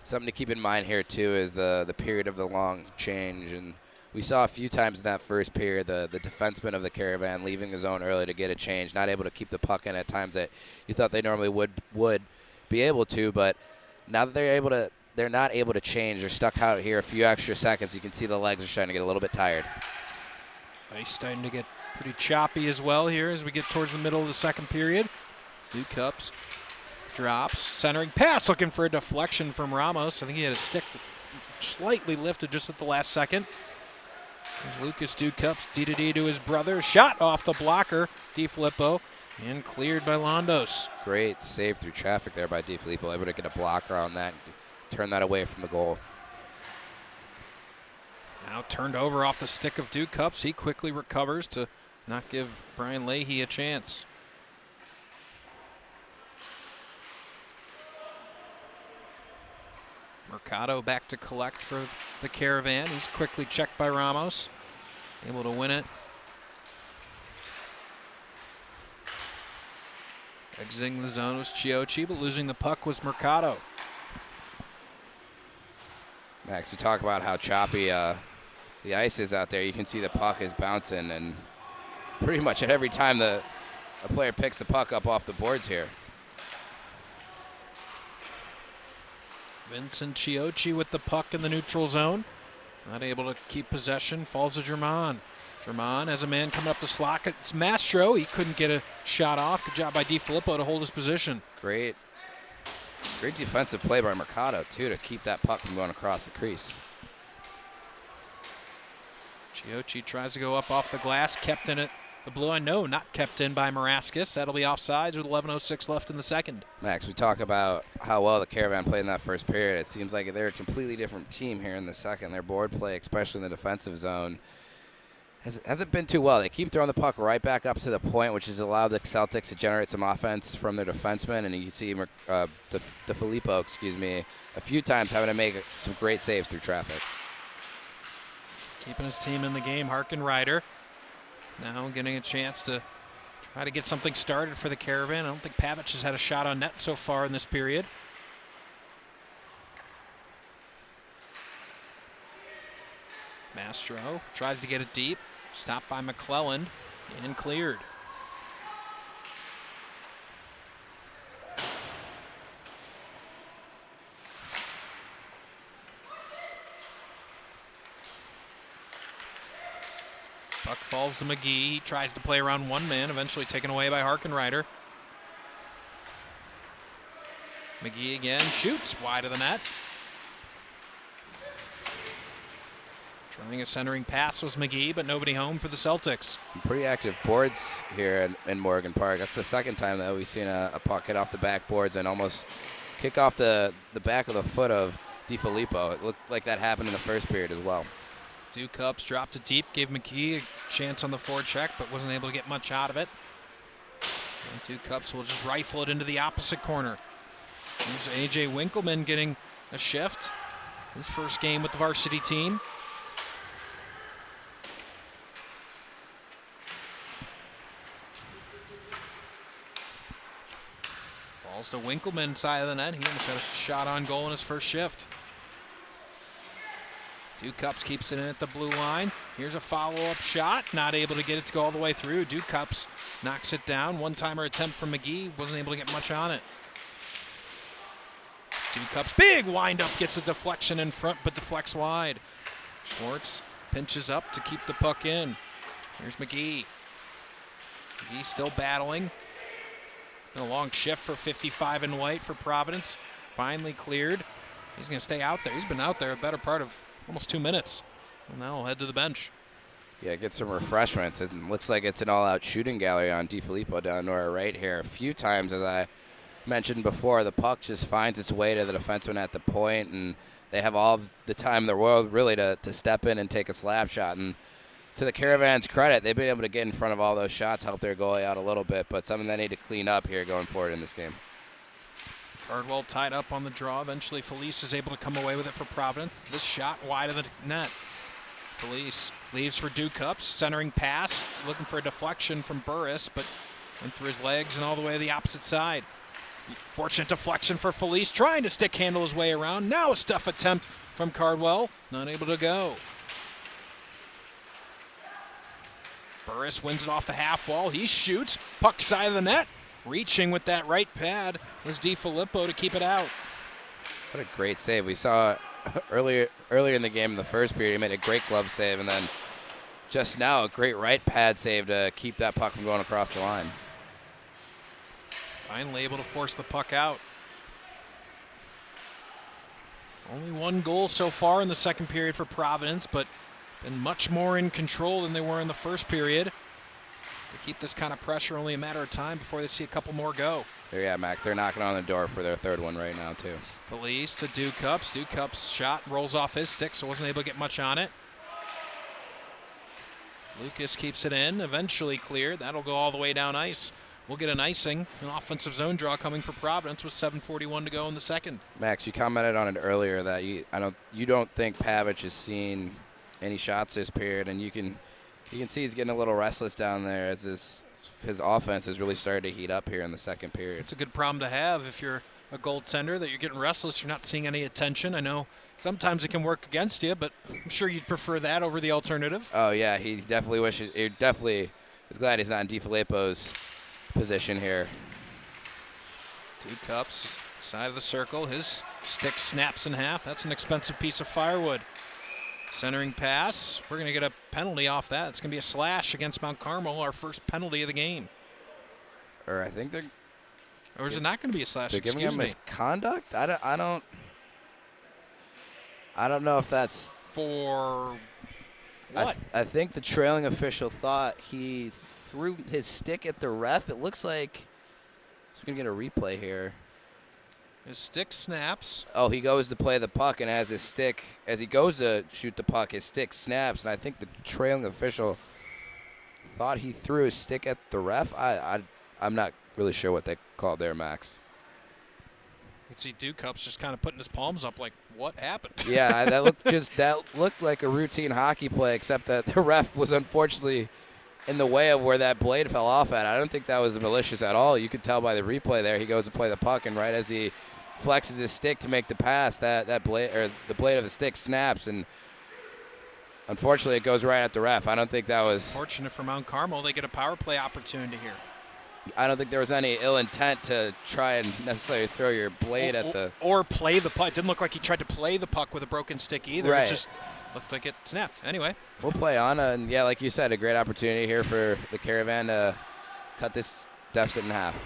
Speaker 2: Something to keep in mind here too is the period of the long change, and we saw a few times in that first period the defenseman of the Caravan leaving the zone early to get a change, not able to keep the puck in at times that you thought they normally would be able to, but now that they're not able to change. They're stuck out here a few extra seconds. You can see the legs are starting to get a little bit tired.
Speaker 1: Ice starting to get pretty choppy as well here as we get towards the middle of the second period. Two Cups drops, centering pass, looking for a deflection from Ramos. I think he had a stick slightly lifted just at the last second. There's Lucas Ducups, D to his brother. Shot off the blocker, DiFilippo, and cleared by Londos.
Speaker 2: Great save through traffic there by DiFilippo, able to get a blocker on that, turn that away from the goal.
Speaker 1: Now turned over off the stick of Ducups. He quickly recovers to not give Brian Leahy a chance. Mercado back to collect for the Caravan. He's quickly checked by Ramos. Able to win it. Exiting the zone was Chiochi, but losing the puck was Mercado.
Speaker 2: Max, you talk about how choppy the ice is out there. You can see the puck is bouncing, and pretty much at every time a player picks the puck up off the boards here.
Speaker 1: Vincent Chiochi with the puck in the neutral zone. Not able to keep possession. Falls to German. German has a man coming up the slot. It's Mastro. He couldn't get a shot off. Good job by DiFilippo to hold his position.
Speaker 2: Great defensive play by Mercado, too, to keep that puck from going across the crease.
Speaker 1: Chiochi tries to go up off the glass. Kept in it. The blue line, no, not kept in by Maraskis. That'll be offsides with 11:06 left in the second.
Speaker 2: Max, we talk about how well the Caravan played in that first period. It seems like they're a completely different team here in the second. Their board play, especially in the defensive zone, hasn't been too well. They keep throwing the puck right back up to the point, which has allowed the Celtics to generate some offense from their defensemen. And you see DiFilippo, a few times having to make some great saves through traffic.
Speaker 1: Keeping his team in the game, Harkenrider. Now getting a chance to try to get something started for the Caravan. I don't think Pavic has had a shot on net so far in this period. Mastro tries to get it deep. Stopped by McClelland and cleared. Puck falls to McGee. He tries to play around one man, eventually taken away by Harkenrider. McGee again shoots wide of the net. Trying a centering pass was McGee, but nobody home for the Celtics.
Speaker 2: Some pretty active boards here in Morgan Park. That's the second time that we've seen a puck hit off the backboards and almost kick off the back of the foot of DiFilippo. It looked like that happened in the first period as well.
Speaker 1: Ducups dropped it deep, gave McGee a chance on the forecheck, but wasn't able to get much out of it. And Ducups will just rifle it into the opposite corner. Here's A.J. Winkleman getting a shift. His first game with the varsity team. Falls to Winkleman side of the net. He almost had a shot on goal in his first shift. Ducups keeps it in at the blue line. Here's a follow-up shot. Not able to get it to go all the way through. Ducups knocks it down. One-timer attempt from McGee. Wasn't able to get much on it. Ducups, big wind-up. Gets a deflection in front, but deflects wide. Schwartz pinches up to keep the puck in. Here's McGee. McGee still battling. Been a long shift for 55 in white for Providence. Finally cleared. He's going to stay out there. He's been out there a better part of almost 2 minutes. Well, now he'll head to the bench.
Speaker 2: Yeah, get some refreshments. It looks like it's an all-out shooting gallery on DiFilippo down to our right here. A few times, as I mentioned before, the puck just finds its way to the defenseman at the point, and they have all the time in the world really to step in and take a slap shot. And to the Caravan's credit, they've been able to get in front of all those shots, help their goalie out a little bit, but something they need to clean up here going forward in this game.
Speaker 1: Cardwell tied up on the draw. Eventually, Felice is able to come away with it for Providence. This shot wide of the net. Felice leaves for Ducups. Centering pass, looking for a deflection from Burris, but went through his legs and all the way to the opposite side. Fortunate deflection for Felice, trying to stick handle his way around. Now a stuff attempt from Cardwell, not able to go. Burris wins it off the half wall. He shoots, puck side of the net. Reaching with that right pad was DiFilippo to keep it out.
Speaker 2: What a great save. We saw earlier in the game in the first period, he made a great glove save, and then just now a great right pad save to keep that puck from going across the line.
Speaker 1: Finally able to force the puck out. Only 1 goal so far in the second period for Providence, but been much more in control than they were in the first period. To keep this kind of pressure, only a matter of time before they see a couple more go.
Speaker 2: There, yeah, Max. They're knocking on the door for their third one right now, too.
Speaker 1: Felice to Ducups. Ducups' shot rolls off his stick, so wasn't able to get much on it. Lucas keeps it in, eventually cleared. That'll go all the way down ice. We'll get an icing, an offensive zone draw coming for Providence with 7:41 to go in the second.
Speaker 2: Max, you commented on it earlier that you don't think Pavic has seen any shots this period, and you can see he's getting a little restless down there as his offense has really started to heat up here in the second period.
Speaker 1: It's a good problem to have if you're a goaltender, that you're getting restless, you're not seeing any attention. I know sometimes it can work against you, but I'm sure you'd prefer that over the alternative.
Speaker 2: Oh, yeah, he definitely is glad he's not in DiFilippo's position here.
Speaker 1: Ducups, side of the circle. His stick snaps in half. That's an expensive piece of firewood. Centering pass. We're going to get a penalty off that. It's going to be a slash against Mount Carmel, our first penalty of the game.
Speaker 2: Or I think they're...
Speaker 1: Or is it not going to be a slash?
Speaker 2: They're giving him misconduct? I don't know if that's...
Speaker 1: For what?
Speaker 2: I think the trailing official thought he threw his stick at the ref. It looks like he's going to get a replay here.
Speaker 1: His stick snaps.
Speaker 2: Oh, he goes to play the puck, and as he goes to shoot the puck, his stick snaps, and I think the trailing official thought he threw his stick at the ref. I'm not really sure what they called there, Max.
Speaker 1: You can see Ducups just kind of putting his palms up like, what happened?
Speaker 2: Yeah, that looked like a routine hockey play, except that the ref was unfortunately in the way of where that blade fell off at. I don't think that was malicious at all. You could tell by the replay there. He goes to play the puck, and right as he flexes his stick to make the pass, that blade, or the blade of the stick, snaps, and unfortunately it goes right at the ref. I don't think that was
Speaker 1: fortunate for Mount Carmel. They get a power play opportunity here.
Speaker 2: I don't think there was any ill intent to try and necessarily throw your blade at the...
Speaker 1: Or play the puck. It didn't look like he tried to play the puck with a broken stick either.
Speaker 2: Right.
Speaker 1: It just looked like it snapped. Anyway.
Speaker 2: We'll play on. And, yeah, like you said, a great opportunity here for the Caravan to cut this deficit in half.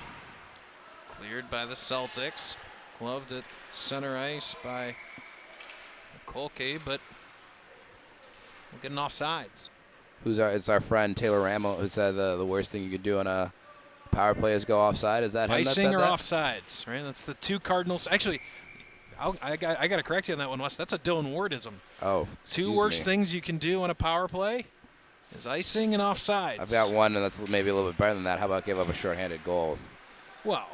Speaker 1: Cleared by the Celtics. Gloved at center ice by Kolke, but we're getting offsides.
Speaker 2: It's our friend Taylor Ramo who said the worst thing you could do on a power play is go offside. Is that him that said
Speaker 1: icing or
Speaker 2: that?
Speaker 1: offsides, right? That's the two Cardinals. Actually, I got to correct you on that one, Wes. That's a Dylan Wardism.
Speaker 2: Oh,
Speaker 1: two worst things you can do on a power play is icing and offsides.
Speaker 2: I've got one, and that's maybe a little bit better than that. How about give up a shorthanded goal?
Speaker 1: Well,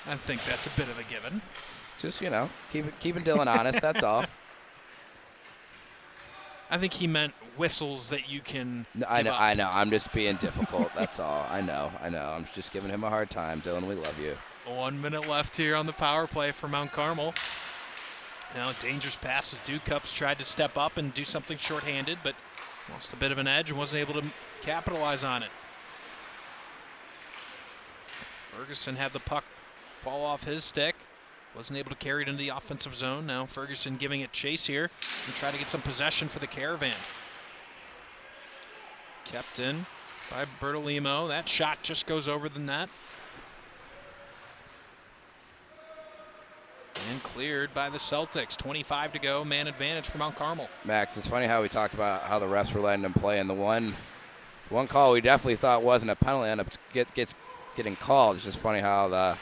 Speaker 1: I think that's a bit of a given.
Speaker 2: Just, keeping Dylan honest, that's all.
Speaker 1: I think he meant whistles that you can
Speaker 2: I know. I'm just being difficult. That's all. I know. I'm just giving him a hard time. Dylan, we love you.
Speaker 1: 1 minute left here on the power play for Mount Carmel. Now dangerous passes. Dukup's tried to step up and do something shorthanded, but lost a bit of an edge and wasn't able to capitalize on it. Ferguson had the puck fall off his stick. Wasn't able to carry it into the offensive zone. Now Ferguson giving it chase here and try to get some possession for the Caravan. Kept in by Bertolimo. That shot just goes over the net. And cleared by the Celtics. 25 to go, man advantage for Mount Carmel.
Speaker 2: Max, it's funny how we talked about how the refs were letting them play, and the one call we definitely thought wasn't a penalty ended up getting called. It's just funny how the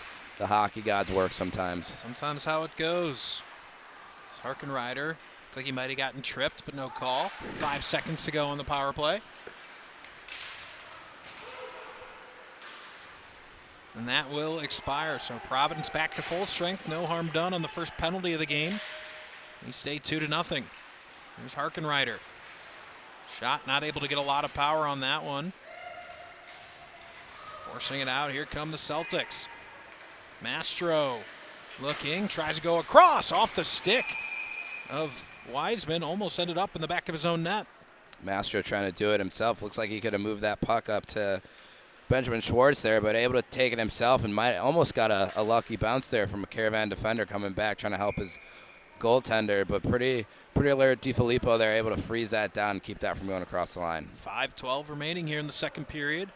Speaker 2: hockey gods work sometimes.
Speaker 1: Sometimes how it goes. It's Harkenrider. Looks like he might have gotten tripped, but no call. 5 seconds to go on the power play. And that will expire. So Providence back to full strength. No harm done on the first penalty of the game. We stay 2-0. Here's Harkenrider. Shot not able to get a lot of power on that one. Forcing it out. Here come the Celtics. Mastro looking, tries to go across off the stick of Wiseman. Almost ended up in the back of his own net.
Speaker 2: Mastro trying to do it himself. Looks like he could have moved that puck up to Benjamin Schwartz there, but able to take it himself and might almost got a lucky bounce there from a Caravan defender coming back trying to help his goaltender, but pretty alert DiFilippo there, able to freeze that down and keep that from going across the line.
Speaker 1: 5:12 remaining here in the second period.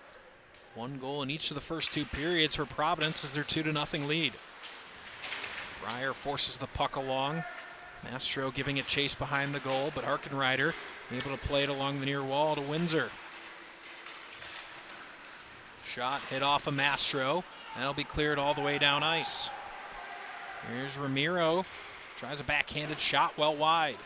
Speaker 1: 1 goal in each of the first 2 periods for Providence as their 2-0 lead. Breyer forces the puck along. Mastro giving it chase behind the goal, but Harkenrider able to play it along the near wall to Windsor. Shot hit off of Mastro. That'll be cleared all the way down ice. Here's Ramiro. Tries a backhanded shot well wide.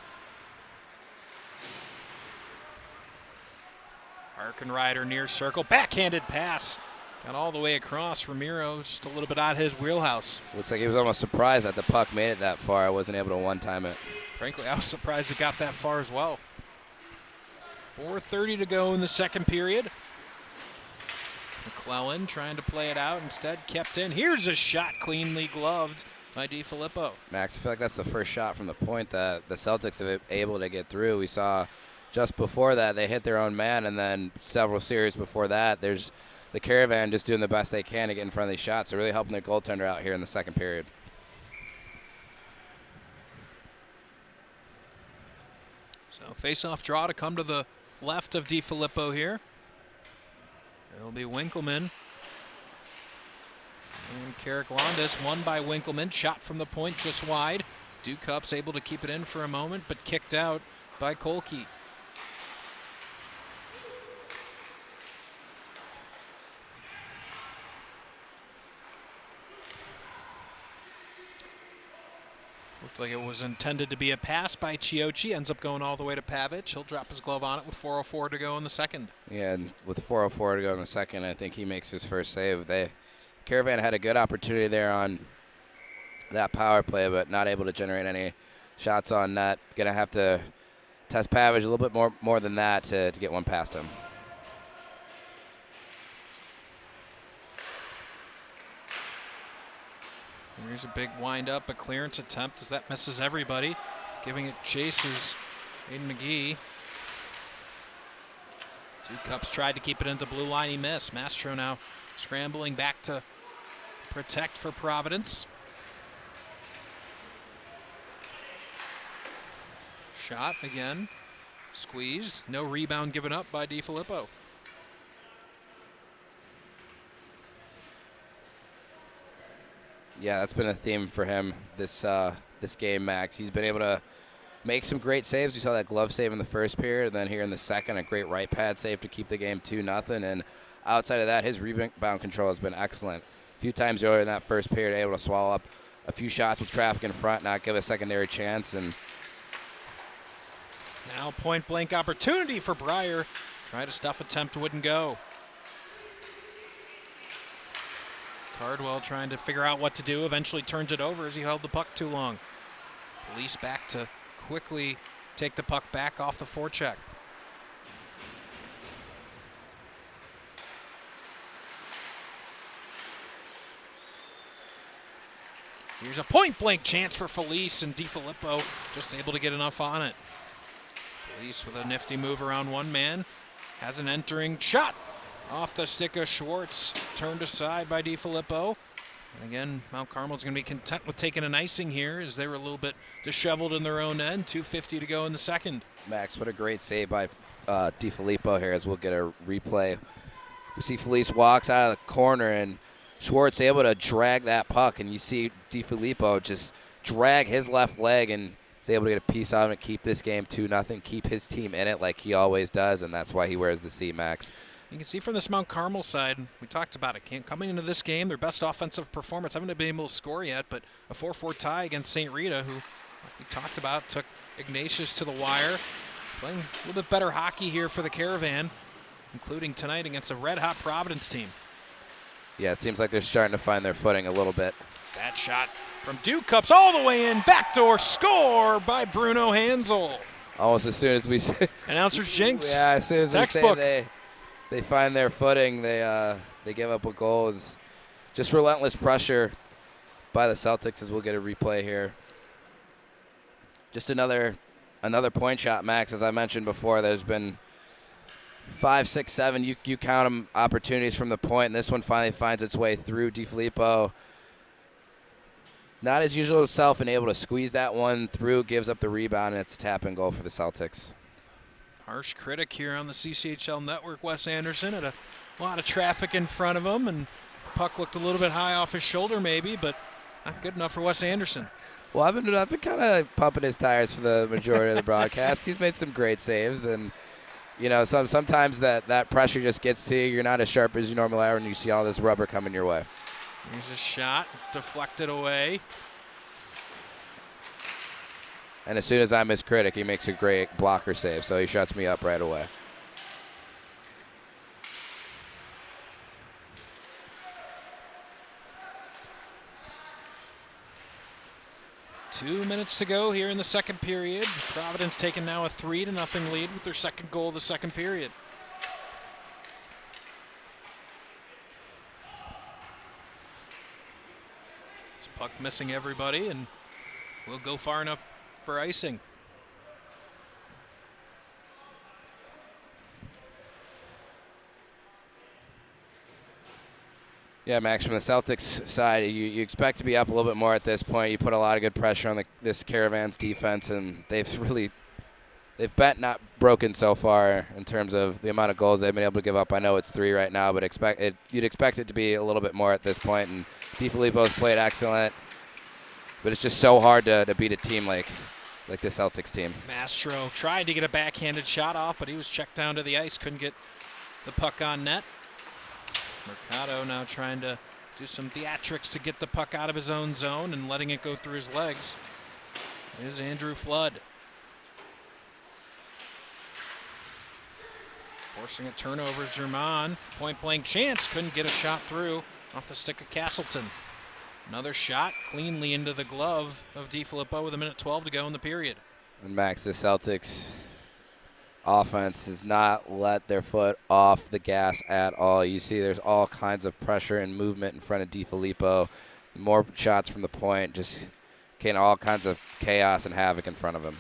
Speaker 1: Harkenrider near circle. Backhanded pass. Got all the way across. Ramiro just a little bit out of his wheelhouse.
Speaker 2: Looks like he was almost surprised that the puck made it that far. I wasn't able to one-time it.
Speaker 1: Frankly, I was surprised it got that far as well. 4:30 to go in the second period. McClellan trying to play it out, instead kept in. Here's a shot cleanly gloved by DiFilippo.
Speaker 2: Max, I feel like that's the first shot from the point that the Celtics have been able to get through. We saw just before that they hit their own man, and then several series before that there's the Caravan just doing the best they can to get in front of these shots. They're really helping their goaltender out here in the second period.
Speaker 1: So face-off draw to come to the left of DiFilippo here. It'll be Winkleman. And Carrick Londas won by Winkleman. Shot from the point just wide. Dukup's able to keep it in for a moment, but kicked out by Kolke. Looked like it was intended to be a pass by Chiocci. Ends up going all the way to Pavic. He'll drop his glove on it with 4:04 to go in the second.
Speaker 2: Yeah, and with 4:04 to go in the second, I think he makes his first save. Caravan had a good opportunity there on that power play, but not able to generate any shots on net. Going to have to test Pavic a little bit more than that to get one past him.
Speaker 1: Here's a big wind-up, a clearance attempt as that misses everybody. Giving it chase is Aiden McGee. Dukup's tried to keep it into blue line, he missed. Mastro now scrambling back to protect for Providence. Shot again, squeezed. No rebound given up by DiFilippo.
Speaker 2: Yeah, that's been a theme for him this game, Max. He's been able to make some great saves. We saw that glove save in the first period, and then here in the second, a great right pad save to keep the game 2-0. And outside of that, his rebound control has been excellent. A few times earlier in that first period, able to swallow up a few shots with traffic in front, not give a secondary chance. And
Speaker 1: now point-blank opportunity for Breyer. Tried a stuff attempt, wouldn't go. Cardwell trying to figure out what to do, eventually turns it over as he held the puck too long. Police back to quickly take the puck back off the forecheck. Here's a point-blank chance for Felice, and DiFilippo just able to get enough on it. Felice with a nifty move around one man. Has an entering shot off the stick of Schwartz. Turned aside by DiFilippo. And again, Mount Carmel's going to be content with taking an icing here as they were a little bit disheveled in their own end. 2:50 to go in the second.
Speaker 2: Max, what a great save by DiFilippo here as we'll get a replay. We see Felice walks out of the corner and Schwartz able to drag that puck, and you see DiFilippo just drag his left leg and is able to get a piece out of it, keep this game 2-0, keep his team in it like he always does, and that's why he wears the C, Max.
Speaker 1: You can see from this Mount Carmel side, we talked about it, coming into this game, their best offensive performance, haven't been able to score yet, but a 4-4 tie against St. Rita, who, like we talked about, took Ignatius to the wire. Playing a little bit better hockey here for the Caravan, including tonight against a red-hot Providence team.
Speaker 2: Yeah, it seems like they're starting to find their footing a little bit.
Speaker 1: That shot from Duke Cups all the way in, backdoor score by Bruno Hansel.
Speaker 2: Almost as soon as we say
Speaker 1: Announcer's jinx.
Speaker 2: Yeah, as soon as
Speaker 1: Textbook.
Speaker 2: we say they find their footing, they give up a goal. It's just relentless pressure by the Celtics as we'll get a replay here. Just another point shot, Max. As I mentioned before, there's been 5, 6, 7, you count them, opportunities from the point, and this one finally finds its way through. DiFilippo, not his usual self, and able to squeeze that one through, gives up the rebound, and it's a tap-in goal for the Celtics.
Speaker 1: Harsh critic here on the CCHL network, Wes Anderson, had a lot of traffic in front of him, and puck looked a little bit high off his shoulder maybe, but not good enough for Wes Anderson.
Speaker 2: Well, I've been kind of pumping his tires for the majority of the broadcast. He's made some great saves, and you know, sometimes that pressure just gets to you. You're not as sharp as you normally are when you see all this rubber coming your way.
Speaker 1: Here's a shot, deflected away.
Speaker 2: And as soon as I'm his critic, he makes a great blocker save, so he shuts me up right away.
Speaker 1: Two minutes to go here in the second period. Providence taking now a 3-0 lead with their second goal of the second period. This puck missing everybody, and will go far enough for icing.
Speaker 2: Yeah, Max, from the Celtics side, you expect to be up a little bit more at this point. You put a lot of good pressure on this Caravan's defense, and they've bent not broken so far in terms of the amount of goals they've been able to give up. I know it's 3 right now, but you'd expect it to be a little bit more at this point. And DiFilippo's played excellent, but it's just so hard to beat a team like the Celtics team.
Speaker 1: Mastro tried to get a backhanded shot off, but he was checked down to the ice, couldn't get the puck on net. Mercado now trying to do some theatrics to get the puck out of his own zone and letting it go through his legs. Here's Andrew Flood. Forcing a turnover, Zerman. Point-blank chance, couldn't get a shot through off the stick of Castleton. Another shot cleanly into the glove of DiFilippo with 1:12 to go in the period.
Speaker 2: And Max, the Celtics offense has not let their foot off the gas at all. You see there's all kinds of pressure and movement in front of DiFilippo. More shots from the point, just creating all kinds of chaos and havoc in front of him.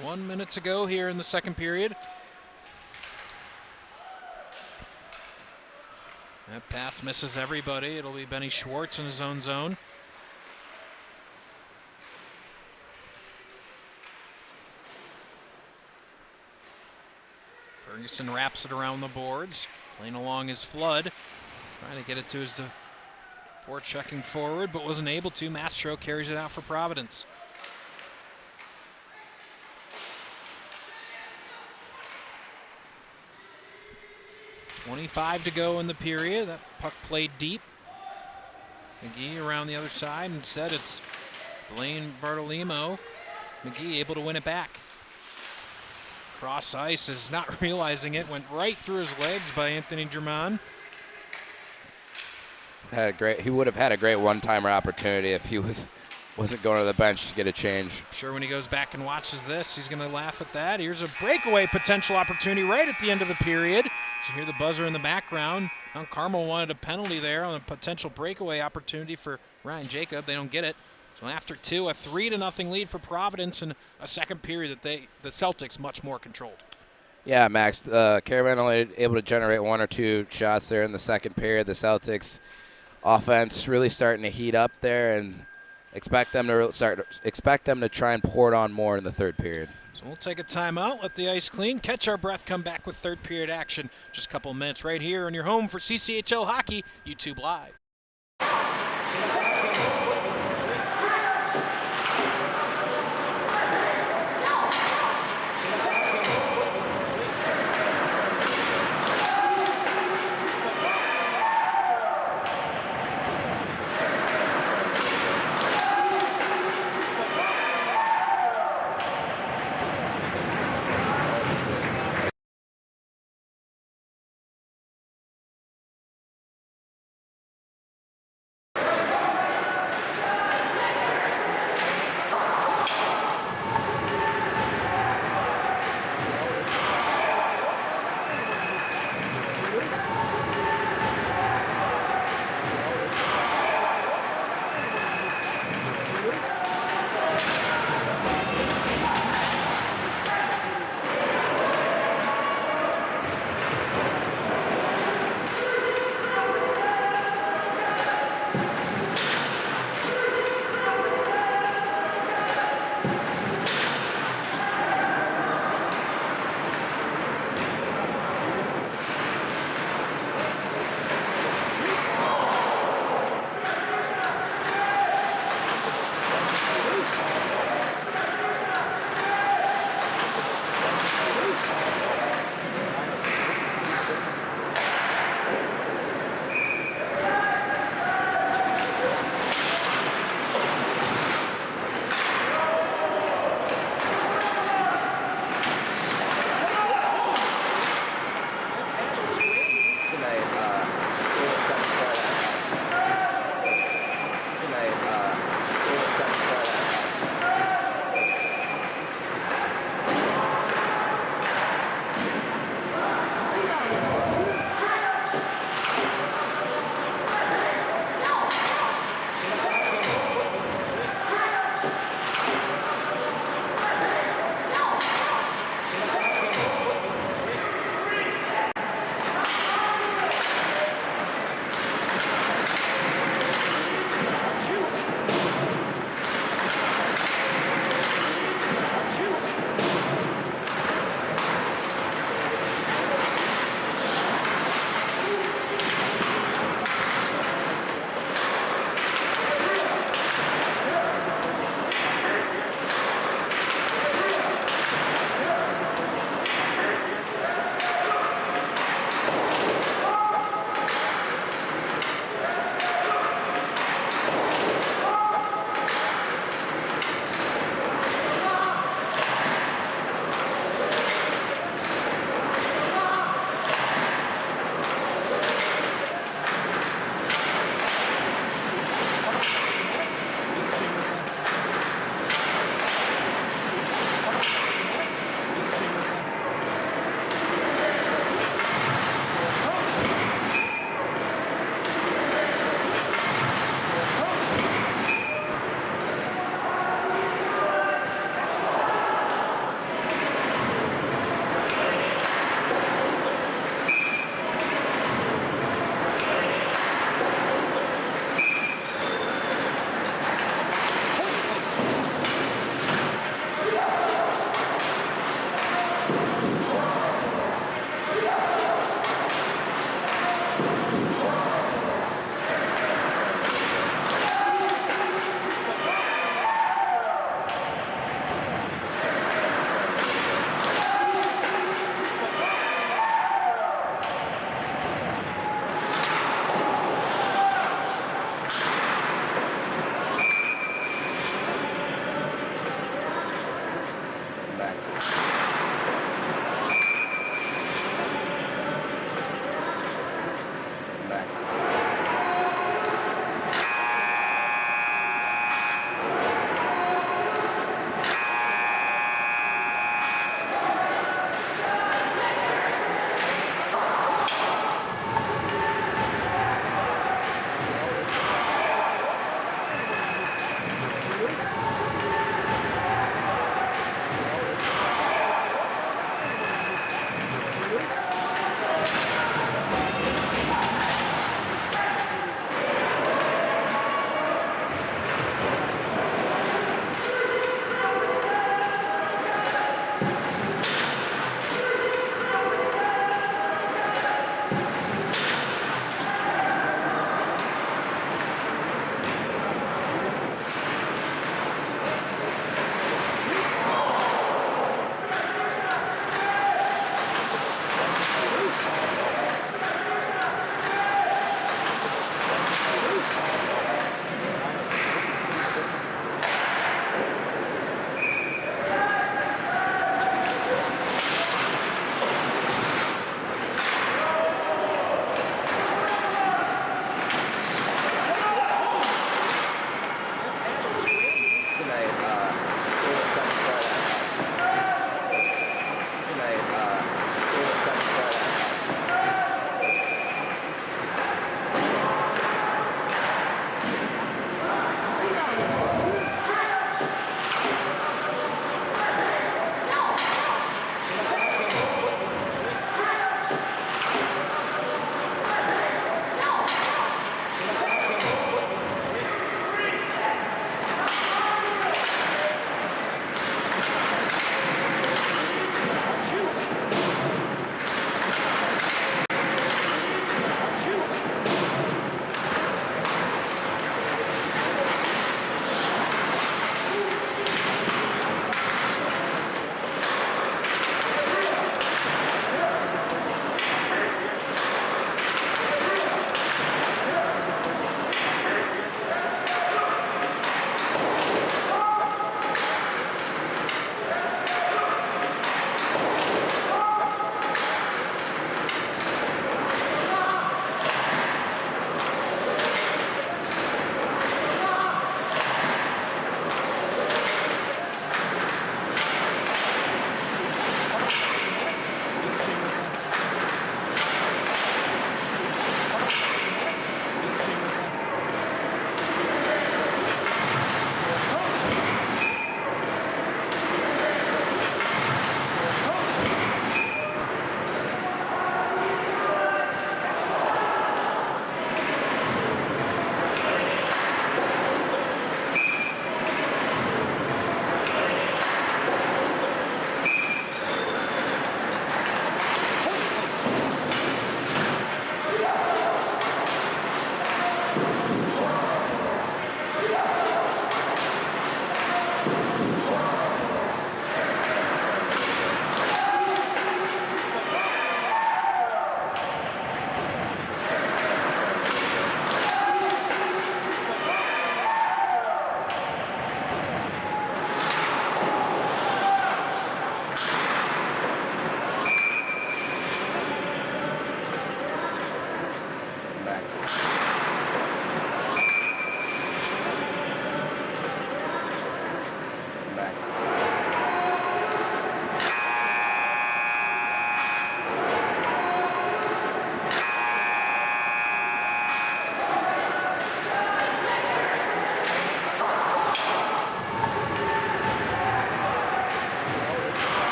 Speaker 1: One minute to go here in the second period. That pass misses everybody. It'll be Benny Schwartz in his own zone. Ferguson wraps it around the boards. Playing along his Flood. Trying to get it to his checking forward, but wasn't able to. Mastro carries it out for Providence. .25 to go in the period. That puck played deep. McGee around the other side. Instead, it's Blaine Bartolimo. McGee able to win it back. Cross ice is not realizing it. Went right through his legs by Anthony German.
Speaker 2: He would have had a great one-timer opportunity if he was wasn't going to the bench to get a change.
Speaker 1: I'm sure when he goes back and watches this, he's going to laugh at that. Here's a breakaway potential opportunity right at the end of the period. So you hear the buzzer in the background. Now Carmel wanted a penalty there on a potential breakaway opportunity for Ryan Jacob. They don't get it. So after 2, a 3-0 lead for Providence, and a second period that the Celtics much more controlled.
Speaker 2: Yeah, Max, Carmel only able to generate 1 or 2 shots there in the second period. The Celtics offense really starting to heat up there, and expect them to try and pour it on more in the third period.
Speaker 1: So we'll take a timeout, let the ice clean, catch our breath, come back with third period action. Just a couple minutes right here on your home for CCHL Hockey, YouTube Live.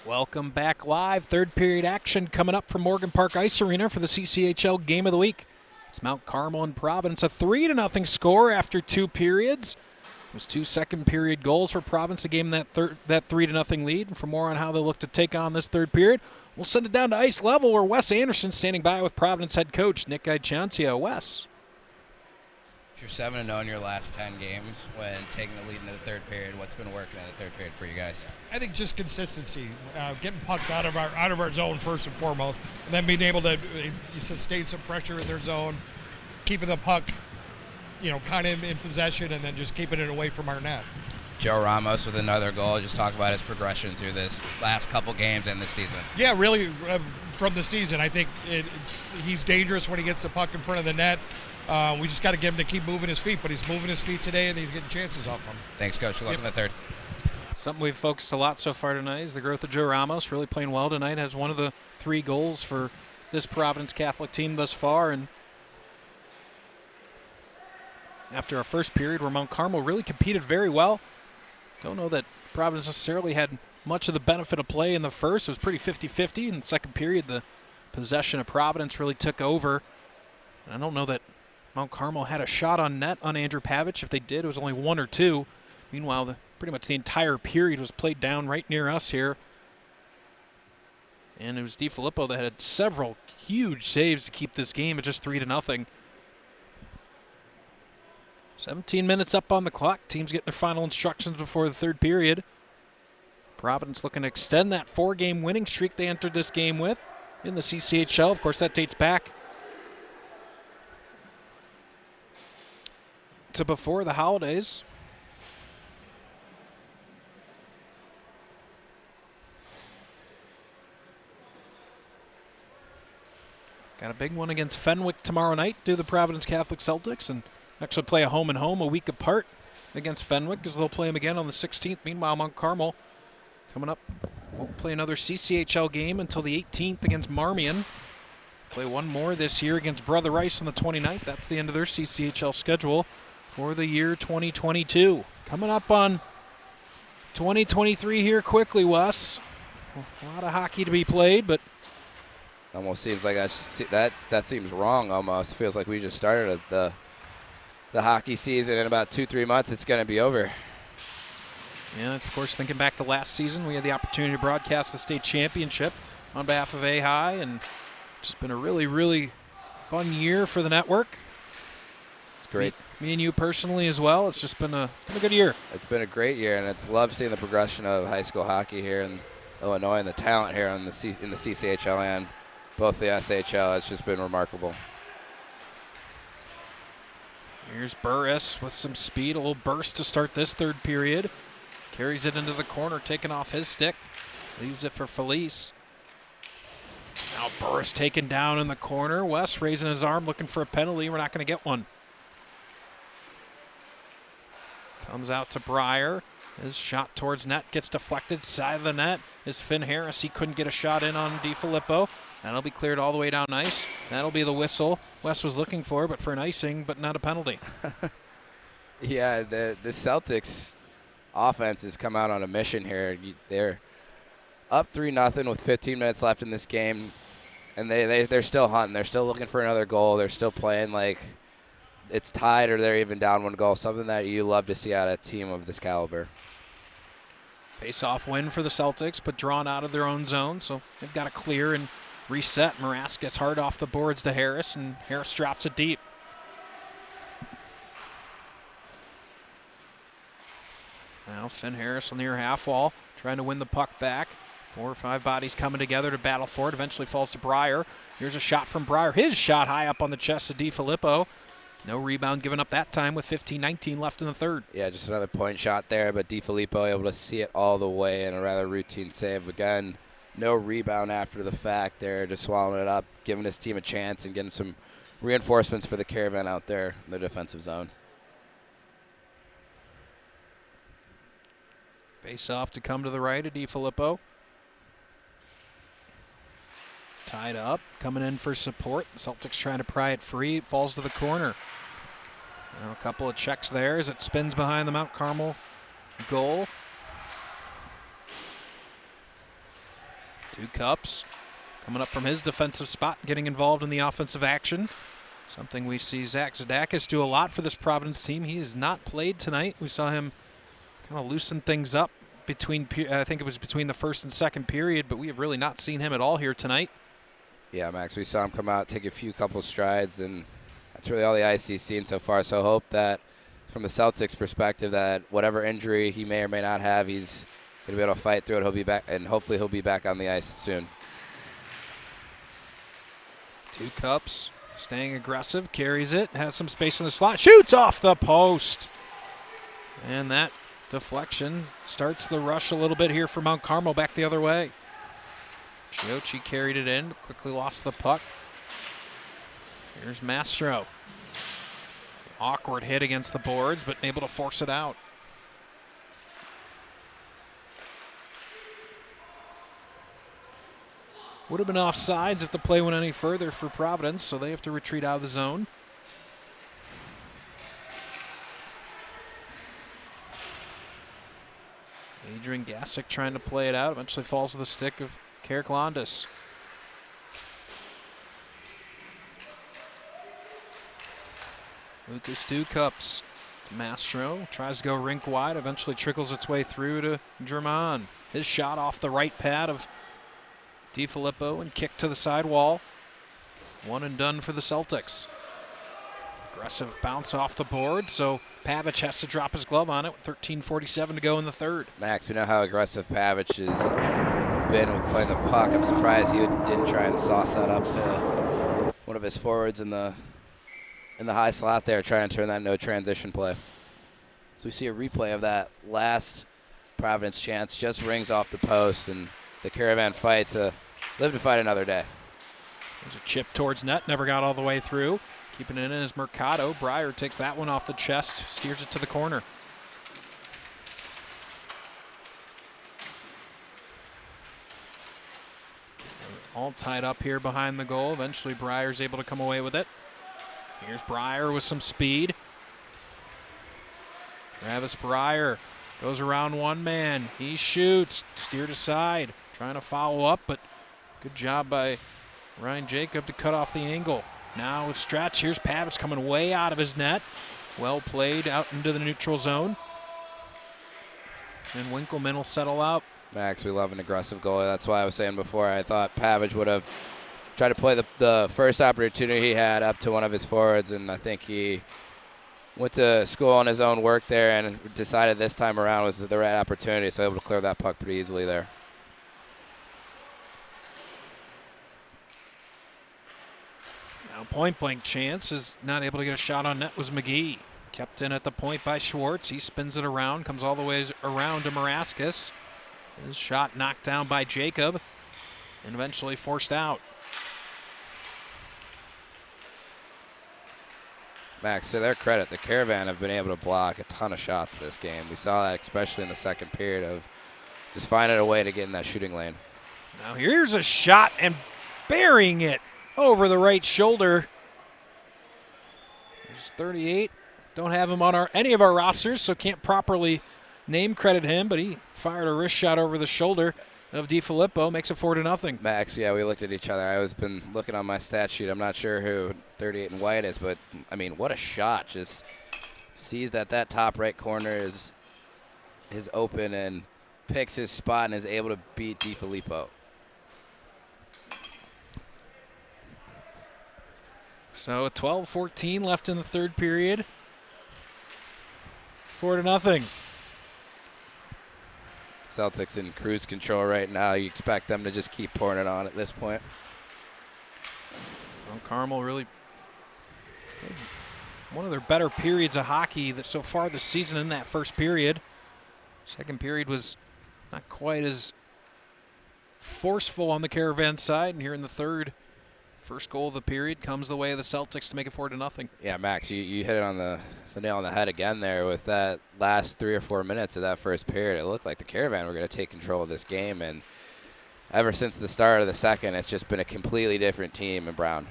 Speaker 1: Welcome back live. Third period action coming up from Morgan Park Ice Arena for the CCHL Game of the Week. It's Mount Carmel and Providence, a 3-0 score after 2 periods. It was 2 second period goals for Providence to gain that 3-0 lead. And for more on how they look to take on this third period, we'll send it down to ice level where Wes Anderson standing by with Providence head coach Nick Ichancia. Wes.
Speaker 2: You're 7-0 in your last 10 games when taking the lead into the third period. What's been working in the third period for you guys?
Speaker 4: I think just consistency, getting pucks out of our zone first and foremost, and then being able to sustain some pressure in their zone, keeping the puck, kind of in possession, and then just keeping it away from our net.
Speaker 2: Joe Ramos with another goal. Just talk about his progression through this last couple games and this season.
Speaker 4: Yeah, really, from the season, I think he's dangerous when he gets the puck in front of the net. We just got to get him to keep moving his feet, but he's moving his feet today, and he's getting chances off him.
Speaker 2: Thanks, Coach. Good luck in the third.
Speaker 1: Something we've focused a lot so far tonight is the growth of Joe Ramos, really playing well tonight. Has one of the 3 goals for this Providence Catholic team thus far. And after our first period where Mount Carmel really competed very well, don't know that Providence necessarily had much of the benefit of play in the first. It was pretty 50-50. In the second period, the possession of Providence really took over. And I don't know that Mount Carmel had a shot on net on Andrew Pavich. If they did, it was only 1 or 2. Meanwhile, pretty much the entire period was played down right near us here. And it was DiFilippo that had several huge saves to keep this game at just 3-0. 17 minutes up on the clock. Teams getting their final instructions before the third period. Providence looking to extend that 4-game winning streak they entered this game with in the CCHL. Of course, that dates back to before the holidays. Got a big one against Fenwick tomorrow night. Do the Providence Catholic Celtics and actually play a home and home a week apart against Fenwick because they'll play them again on the 16th. Meanwhile, Mount Carmel coming up won't play another CCHL game until the 18th against Marmion. Play one more this year against Brother Rice on the 29th. That's the end of their CCHL schedule for the year 2022. Coming up on 2023 here quickly, Wes. A lot of hockey to be played, but
Speaker 2: Almost seems like that seems wrong almost. It feels like we just started the hockey season. In about 2-3 months, it's going to be over.
Speaker 1: Yeah, of course, thinking back to last season, we had the opportunity to broadcast the state championship on behalf of A-High, and it's just been a really, really fun year for the network.
Speaker 2: It's great.
Speaker 1: Me and you personally as well. It's just been a good year.
Speaker 2: It's been a great year, and it's love seeing the progression of high school hockey here in Illinois and the talent here in the CCHL and both the SHL. It's just been remarkable.
Speaker 1: Here's Burris with some speed, a little burst to start this third period. Carries it into the corner, taking off his stick. Leaves it for Felice. Now Burris taken down in the corner. Wes raising his arm, looking for a penalty. We're not going to get one. Comes out to Breyer. His shot towards net gets deflected. Side of the net is Finn Harris. He couldn't get a shot in on DiFilippo. That'll be cleared all the way down ice. That'll be the whistle Wes was looking for, but for an icing, but not a penalty.
Speaker 2: Yeah, the Celtics offense has come out on a mission here. They're up 3-0 with 15 minutes left in this game, and they're still hunting. They're still looking for another goal. They're still playing like it's tied or they're even down one goal, something that you love to see out of a team of this caliber.
Speaker 1: Face-off win for the Celtics, but drawn out of their own zone, so they've got to clear and reset. Marask gets hard off the boards to Harris, and Harris drops it deep. Now Finn Harris on the near half wall, trying to win the puck back. 4 or 5 bodies coming together to battle for it. Eventually falls to Breyer. Here's a shot from Breyer. His shot high up on the chest of DiFilippo. No rebound given up that time with 15-19 left in the third.
Speaker 2: Yeah, just another point shot there, but DiFilippo able to see it all the way in a rather routine save. Again, no rebound after the fact there, just swallowing it up, giving his team a chance and getting some reinforcements for the Caravan out there in the defensive zone.
Speaker 1: Face off to come to the right of DiFilippo. Tied up, coming in for support. The Celtics trying to pry it free. It falls to the corner. Now a couple of checks there as it spins behind the Mount Carmel goal. 2 Cups coming up from his defensive spot, getting involved in the offensive action. Something we see Zach Zadakis do a lot for this Providence team. He has not played tonight. We saw him kind of loosen things up between, I think it was between the first and second period, but we have really not seen him at all here tonight.
Speaker 2: Yeah, Max, we saw him come out, take a couple strides, and that's really all the ice he's seen so far. So hope that from the Celtics perspective that whatever injury he may or may not have, he's going to be able to fight through it. He'll be back, and hopefully he'll be back on the ice soon.
Speaker 1: 2 Cups staying aggressive, carries it, has some space in the slot, shoots off the post. And that deflection starts the rush a little bit here for Mount Carmel back the other way. Chiochi carried it in, quickly lost the puck. Here's Mastro. Awkward hit against the boards, but able to force it out. Would have been offsides if the play went any further for Providence, so they have to retreat out of the zone. Adrian Gasick trying to play it out, eventually falls to the stick of Carrick Londas. Lucas 2 Cups. Mastro tries to go rink wide, eventually trickles its way through to German. His shot off the right pad of DiFilippo and kick to the side wall. 1 and done for the Celtics. Aggressive bounce off the board, so Pavic has to drop his glove on it with 13:47 to go in the third. Max,
Speaker 2: we know how aggressive Pavic has been with playing the puck. I'm surprised he didn't try and sauce that up to one of his forwards in the high slot there, trying to turn that into a transition play. So we see a replay of that last Providence chance, just rings off the post, and the Caravan fight to live to fight another day.
Speaker 1: There's a chip towards net, never got all the way through. Keeping it in is Mercado. Breyer takes that one off the chest, steers it to the corner. All tied up here behind the goal. Eventually Breyer's able to come away with it. Here's Breyer with some speed. Travis Breyer goes around one man. He shoots, steered aside, trying to follow up, but good job by Ryan Jacob to cut off the angle. Now with stretch, here's Pavic coming way out of his net. Well played out into the neutral zone. And Winkleman will settle out.
Speaker 2: Max, we love an aggressive goalie. That's why I was saying before, I thought Pavic would have tried to play the first opportunity he had up to one of his forwards, and I think he went to school on his own work there and decided this time around was the right opportunity, so able to clear that puck pretty easily there.
Speaker 1: Now point blank chance is not able to get a shot on net was McGee. Kept in at the point by Schwartz. He spins it around, comes all the way around to Maraskis. His shot knocked down by Jacob and eventually forced out.
Speaker 2: Max, to their credit, the Caravan have been able to block a ton of shots this game. We saw that especially in the second period of just finding a way to get in that shooting lane.
Speaker 1: Now here's a shot and burying it over the right shoulder. There's 38. Don't have him on any of our rosters, so can't properly name credit him, but he fired a wrist shot over the shoulder of DiFilippo, makes it 4-0.
Speaker 2: Max, yeah, we looked at each other. I was been looking on my stat sheet. I'm not sure who 38 in white is, but, I mean, what a shot. Just sees that top right corner is open and picks his spot and is able to beat DiFilippo.
Speaker 1: So 12-14 left in the third period. 4-0.
Speaker 2: Celtics in cruise control right now. You expect them to just keep pouring it on at this point.
Speaker 1: Well, Carmel really played one of their better periods of hockey that so far this season in that first period. Second period was not quite as forceful on the Caravan side, and here in the third, first goal of the period comes the way of the Celtics to make it 4-0.
Speaker 2: Yeah, Max, you hit it on the nail on the head again there with that last 3 or 4 minutes of that first period. It looked like the Caravan were going to take control of this game, and ever since the start of the second, it's just been a completely different team in Brown.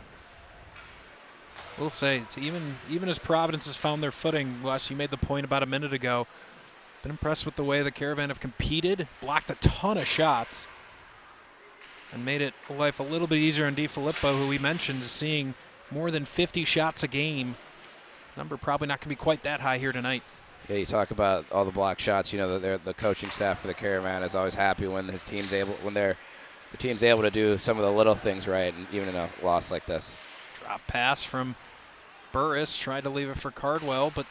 Speaker 1: We'll say, it's even as Providence has found their footing, Wes, you made the point about a minute ago, been impressed with the way the Caravan have competed, blocked a ton of shots, and made it life a little bit easier on DiFilippo, who we mentioned is seeing more than 50 shots a game. Number probably not going to be quite that high here tonight.
Speaker 2: Yeah, you talk about all the block shots. You know, the coaching staff for the Caravan is always happy when the team's able to do some of the little things right, and even in a loss like this.
Speaker 1: Drop pass from Burris, tried to leave it for Cardwell, but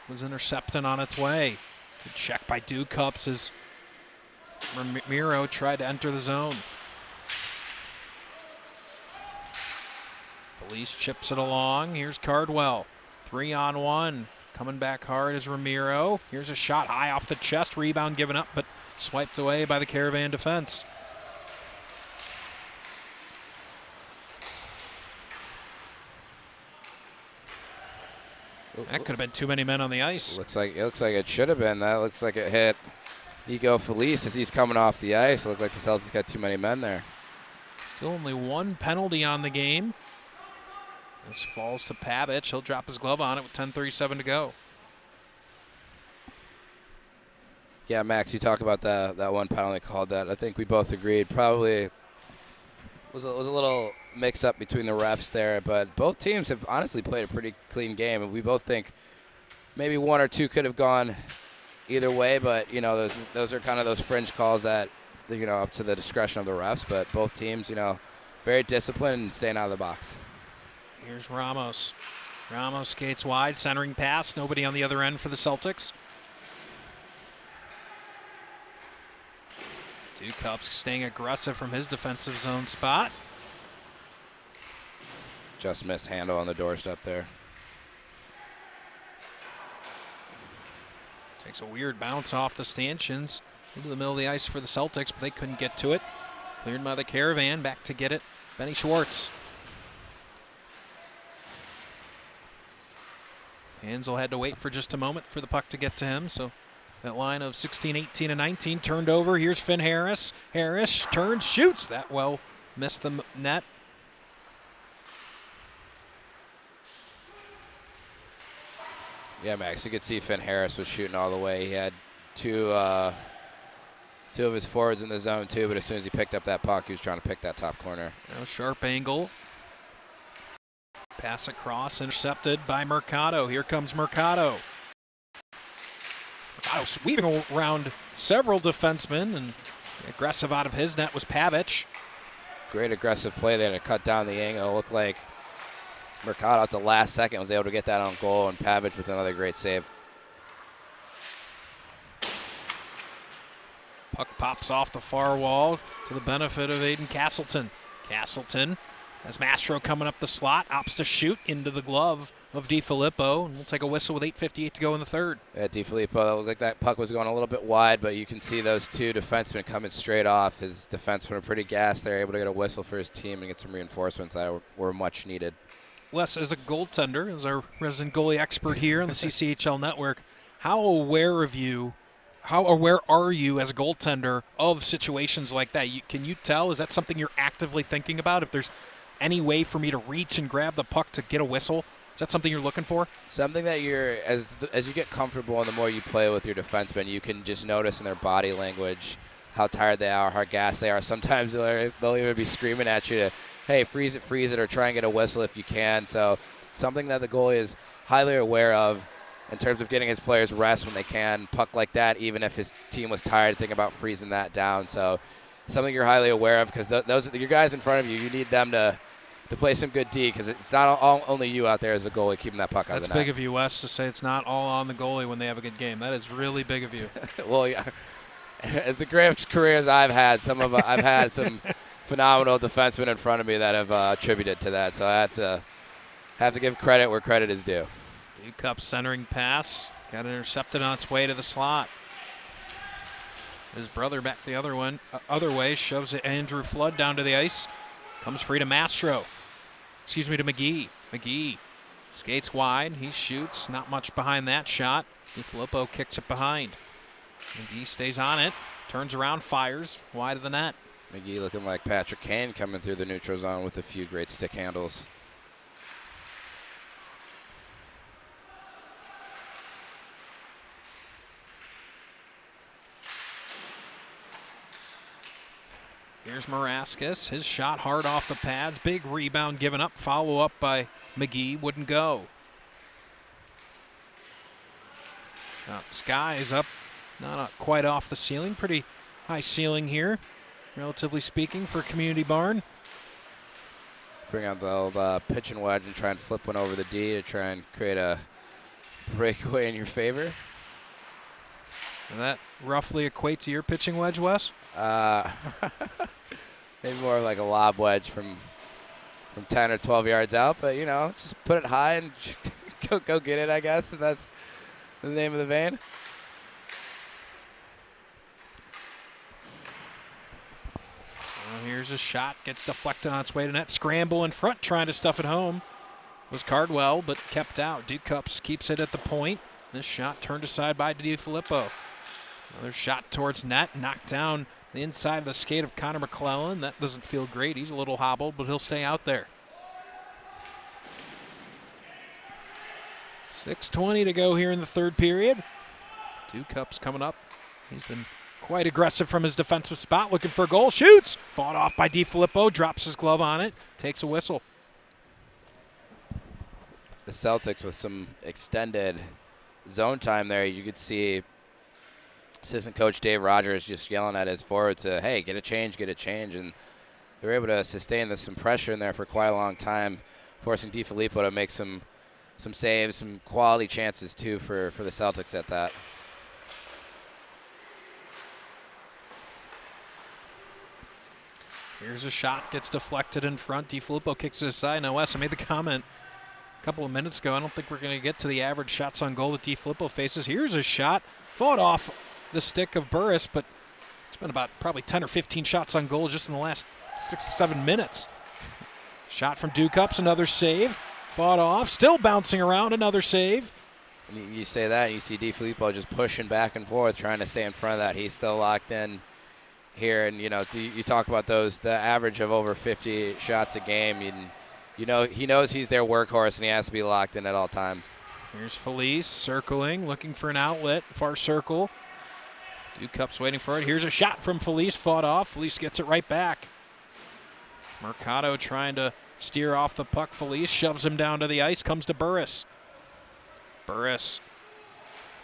Speaker 1: was intercepted on its way. Good check by Ducups as Ramiro tried to enter the zone. Felice chips it along. Here's Cardwell. 3-on-1. Coming back hard is Ramiro. Here's a shot high off the chest. Rebound given up, but swiped away by the Caravan defense. That could have been too many men on the ice.
Speaker 2: It looks like it should have been. That looks like it hit Nico Felice as he's coming off the ice. It looked like the Celtics got too many men there.
Speaker 1: Still only one penalty on the game. This falls to Pavic. He'll drop his glove on it with 10:37 to go.
Speaker 2: Yeah, Max, you talk about that one penalty called that. I think we both agreed probably was a little mix-up between the refs there, but both teams have honestly played a pretty clean game, and we both think maybe one or two could have gone either way, but, you know, those are kind of those fringe calls that, you know, up to the discretion of the refs, but both teams, you know, very disciplined and staying out of the box.
Speaker 1: Here's Ramos. Ramos skates wide, centering pass. Nobody on the other end for the Celtics. Ducups staying aggressive from his defensive zone spot.
Speaker 2: Just missed handle on the doorstep there.
Speaker 1: Takes a weird bounce off the stanchions into the middle of the ice for the Celtics, but they couldn't get to it. Cleared by the Caravan. Back to get it. Benny Schwartz. Hansel had to wait for just a moment for the puck to get to him, so that line of 16, 18, and 19 turned over. Here's Finn Harris. Harris turns, shoots. That well missed the net.
Speaker 2: Yeah, Max, you could see Finn Harris was shooting all the way. He had two of his forwards in the zone, too, but as soon as he picked up that puck, he was trying to pick that top corner.
Speaker 1: Now sharp angle. Pass across, intercepted by Mercado. Here comes Mercado. Mercado sweeping around several defensemen, and aggressive out of his net was Pavic.
Speaker 2: Great aggressive play there to cut down the angle. It looked like Mercado at the last second was able to get that on goal, and Pavic with another great save. Puck
Speaker 1: pops off the far wall to the benefit of Aiden Castleton. Castleton As Mastro coming up the slot, opts to shoot into the glove of DiFilippo, and we'll take a whistle with 8:58 to go in the third.
Speaker 2: Yeah, DiFilippo, it looked like that puck was going a little bit wide, but you can see those two defensemen coming straight off. His defensemen are pretty gassed. They're able to get a whistle for his team and get some reinforcements that were much needed.
Speaker 1: Les, as a goaltender, as our resident goalie expert here on the CCHL network, how aware are you as a goaltender of situations like that? Can you tell? Is that something you're actively thinking about? If there's any way for me to reach and grab the puck to get a whistle, is that something you're looking for?
Speaker 2: Something that as you get comfortable and the more you play with your defensemen, you can just notice in their body language how tired they are, how gassed they are. Sometimes they'll even be screaming at you to, hey, freeze it, or try and get a whistle if you can. So something that the goalie is highly aware of in terms of getting his players rest when they can. Puck like that, even if his team was tired, think about freezing that down. So something you're highly aware of, because those your guys in front of you, you need them to play some good D, because it's not only you out there as a goalie keeping that puck out of the net.
Speaker 1: That's big of you, Wes, to say it's not all on the goalie when they have a good game. That is really big of you.
Speaker 2: Well, yeah. As the great careers I've had, I've had some phenomenal defensemen in front of me that have attributed to that. So I have to give credit where credit is due.
Speaker 1: Cup centering pass got intercepted on its way to the slot. His brother back the other way, shoves it Andrew Flood down to the ice. Comes free to Mastro. To McGee. McGee skates wide. He shoots. Not much behind that shot. DiFilippo kicks it behind. McGee stays on it. Turns around, fires wide of the net.
Speaker 2: McGee looking like Patrick Kane coming through the neutral zone with a few great stick handles.
Speaker 1: Here's Maraskis. His shot hard off the pads. Big rebound given up. Follow up by McGee. Wouldn't go. Shot skies up. Not quite off the ceiling. Pretty high ceiling here, relatively speaking, for Community Barn.
Speaker 2: Bring out the old pitching wedge and try and flip one over the D to try and create a breakaway in your favor.
Speaker 1: And that roughly equates to your pitching wedge, Wes?
Speaker 2: Maybe more like a lob wedge from 10 or 12 yards out, but just put it high and go get it, I guess, if that's the name of the vein.
Speaker 1: Well, here's a shot, gets deflected on its way to net. Scramble in front, trying to stuff it home. Was Cardwell, but kept out. Ducups keeps it at the point. This shot turned aside by DiFilippo. Another shot towards net, knocked down the inside of the skate of Connor McClellan. That doesn't feel great. He's a little hobbled, but he'll stay out there. 6:20 to go here in the third period. Ducups coming up. He's been quite aggressive from his defensive spot, looking for a goal. Shoots! Fought off by DiFilippo, drops his glove on it, takes a whistle.
Speaker 2: The Celtics with some extended zone time there. You could see assistant coach Dave Rogers just yelling at his forwards to, hey, get a change. And they were able to sustain some pressure in there for quite a long time, forcing DiFilippo to make some saves, some quality chances, too, for the Celtics at that.
Speaker 1: Here's a shot, gets deflected in front. DiFilippo kicks it aside. Now, Wes, I made the comment a couple of minutes ago. I don't think we're going to get to the average shots on goal that DiFilippo faces. Here's a shot, fought off the stick of Burris, but it's been about probably 10 or 15 shots on goal just in the last 6 or 7 minutes. Shot from Ducups, another save. Fought off, still bouncing around, another save.
Speaker 2: And you say that, and you see DiFilippo just pushing back and forth, trying to stay in front of that. He's still locked in here, and you talk about the average of over 50 shots a game. He knows he's their workhorse, and he has to be locked in at all times.
Speaker 1: Here's Felice circling, looking for an outlet, far circle. Ducups waiting for it. Here's a shot from Felice, fought off. Felice gets it right back. Mercado trying to steer off the puck. Felice shoves him down to the ice, comes to Burris. Burris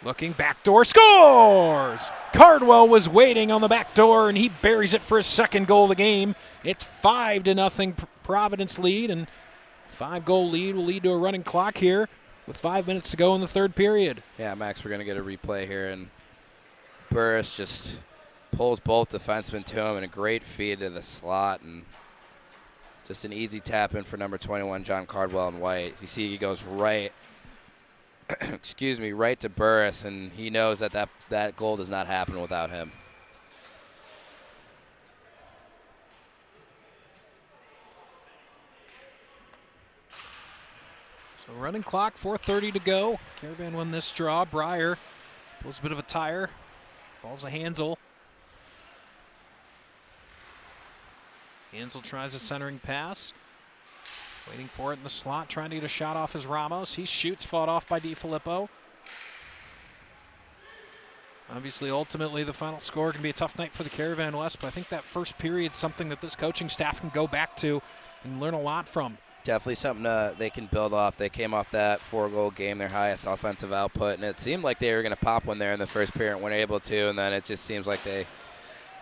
Speaker 1: looking, backdoor, scores! Cardwell was waiting on the back door, and he buries it for his second goal of the game. It's 5-0 Providence lead, and 5-goal lead will lead to a running clock here with 5 minutes to go in the third period.
Speaker 2: Yeah, Max, we're going to get a replay here, and Burris just pulls both defensemen to him, and a great feed to the slot, and Just an easy tap in for number 21, John Cardwell in white. You see he goes right, excuse me, right to Burris, and he knows that goal does not happen without him.
Speaker 1: So running clock, 4:30 to go. Caravan won this draw. Breyer pulls a bit of a tire, falls a Hansel. Hansel tries a centering pass. Waiting for it in the slot, trying to get a shot off as Ramos. He shoots, fought off by DiFilippo. Obviously, ultimately, the final score can be a tough night for the Caravan West, but I think that first period is something that this coaching staff can go back to and learn a lot from.
Speaker 2: Definitely something they can build off. They came off that 4-goal game, their highest offensive output, and it seemed like they were going to pop one there in the first period and weren't able to, and then it just seems like they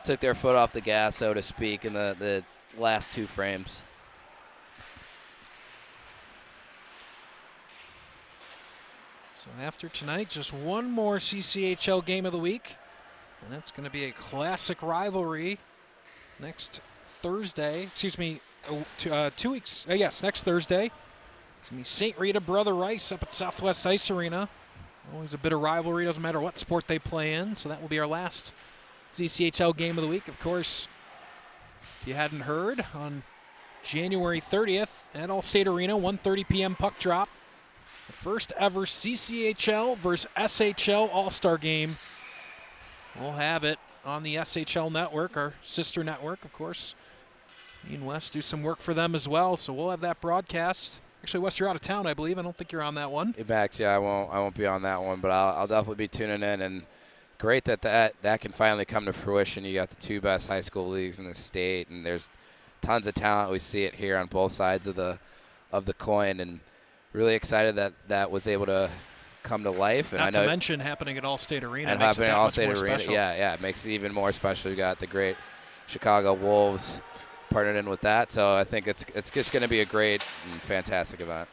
Speaker 2: took their foot off the gas, so to speak, in the last two frames.
Speaker 1: So after tonight, just one more CCHL game of the week, and that's going to be a classic rivalry next Thursday. Excuse me, 2 weeks. Yes, next Thursday. It's going to be St. Rita Brother Rice up at Southwest Ice Arena. Always a bit of rivalry, doesn't matter what sport they play in. So that will be our last CCHL game of the week. Of course, if you hadn't heard, on January 30th at Allstate Arena, 1:30 p.m. puck drop. The first ever CCHL versus SHL All-Star game. We'll have it on the SHL network, our sister network, of course. Me and Wes do some work for them as well, so we'll have that broadcast. Actually, Wes, you're out of town, I believe. I don't think you're on that one.
Speaker 2: Hey, Max, yeah, I won't be on that one, but I'll definitely be tuning in. And great that can finally come to fruition. You got the two best high school leagues in the state, and there's tons of talent. We see it here on both sides of the coin, and really excited that was able to come to life. And
Speaker 1: Not
Speaker 2: I know
Speaker 1: to mention happening at Allstate Arena.
Speaker 2: And
Speaker 1: makes
Speaker 2: happening
Speaker 1: it
Speaker 2: at
Speaker 1: that much
Speaker 2: Allstate
Speaker 1: more
Speaker 2: Arena,
Speaker 1: special.
Speaker 2: yeah, it makes it even more special. You got the great Chicago Wolves partnered in with that, so I think it's just going to be a great and fantastic event.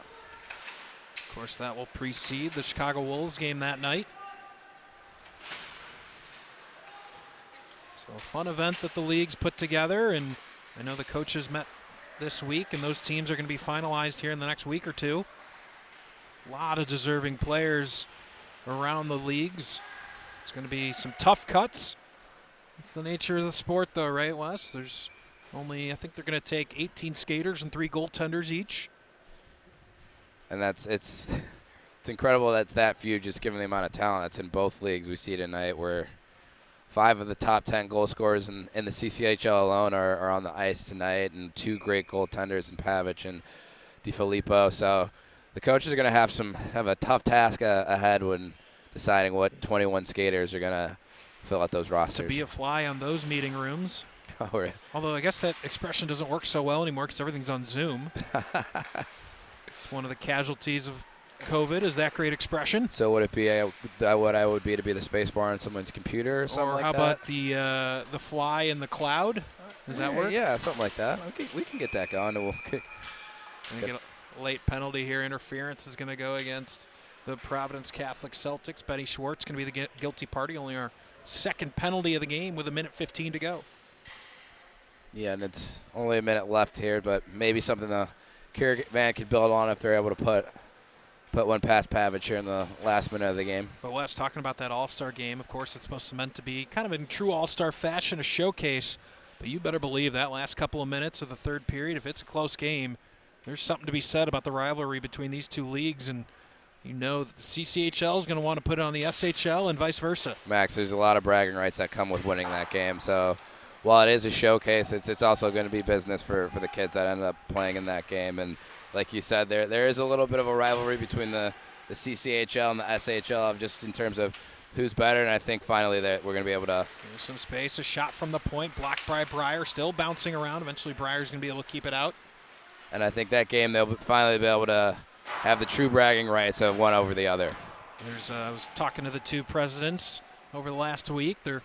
Speaker 1: Of course, that will precede the Chicago Wolves game that night. So a fun event that the leagues put together, and I know the coaches met this week, and those teams are going to be finalized here in the next week or two. A lot of deserving players around the leagues. It's going to be some tough cuts. It's the nature of the sport, though, right, Wes? There's only, I think they're going to take 18 skaters and 3 goaltenders each.
Speaker 2: And it's incredible that's that few, just given the amount of talent that's in both leagues. We see tonight where 5 of the top 10 goal scorers in the CCHL alone are on the ice tonight, and 2 great goaltenders in Pavic and DiFilippo. So the coaches are going to have a tough task ahead when deciding what 21 skaters are going to fill out those rosters.
Speaker 1: To be a fly on those meeting rooms.
Speaker 2: Oh, really?
Speaker 1: Although I guess that expression doesn't work so well anymore because everything's on Zoom. It's one of the casualties of COVID is that great expression.
Speaker 2: So would it be what I would be to be the space bar on someone's computer or something like that?
Speaker 1: Or how about the fly in the cloud? Does that work?
Speaker 2: Yeah, something like that. We can get that going. And we'll
Speaker 1: get a late penalty here. Interference is going to go against the Providence Catholic Celtics. Betty Schwartz going to be the guilty party. Only our second penalty of the game with 1:15 to go.
Speaker 2: Yeah, and it's only a minute left here, but maybe something the Caravan could build on if they're able to put one past Pavic here in the last minute of the game.
Speaker 1: But Wes, talking about that All-Star game, of course, it's meant to be kind of in true All-Star fashion, a showcase. But you better believe that last couple of minutes of the third period, if it's a close game, there's something to be said about the rivalry between these two leagues. And you know that the CCHL is going to want to put it on the SHL and vice versa.
Speaker 2: Max, there's a lot of bragging rights that come with winning that game. So while it is a showcase, it's also going to be business for the kids that end up playing in that game. And like you said, there is a little bit of a rivalry between the CCHL and the SHL, just in terms of who's better. And I think finally that we're going to be able to.
Speaker 1: There's some space, a shot from the point, blocked by Breyer, still bouncing around. Eventually Breyer's going to be able to keep it out.
Speaker 2: And I think that game they'll finally be able to have the true bragging rights of one over the other.
Speaker 1: I was talking to the two presidents over the last week. They're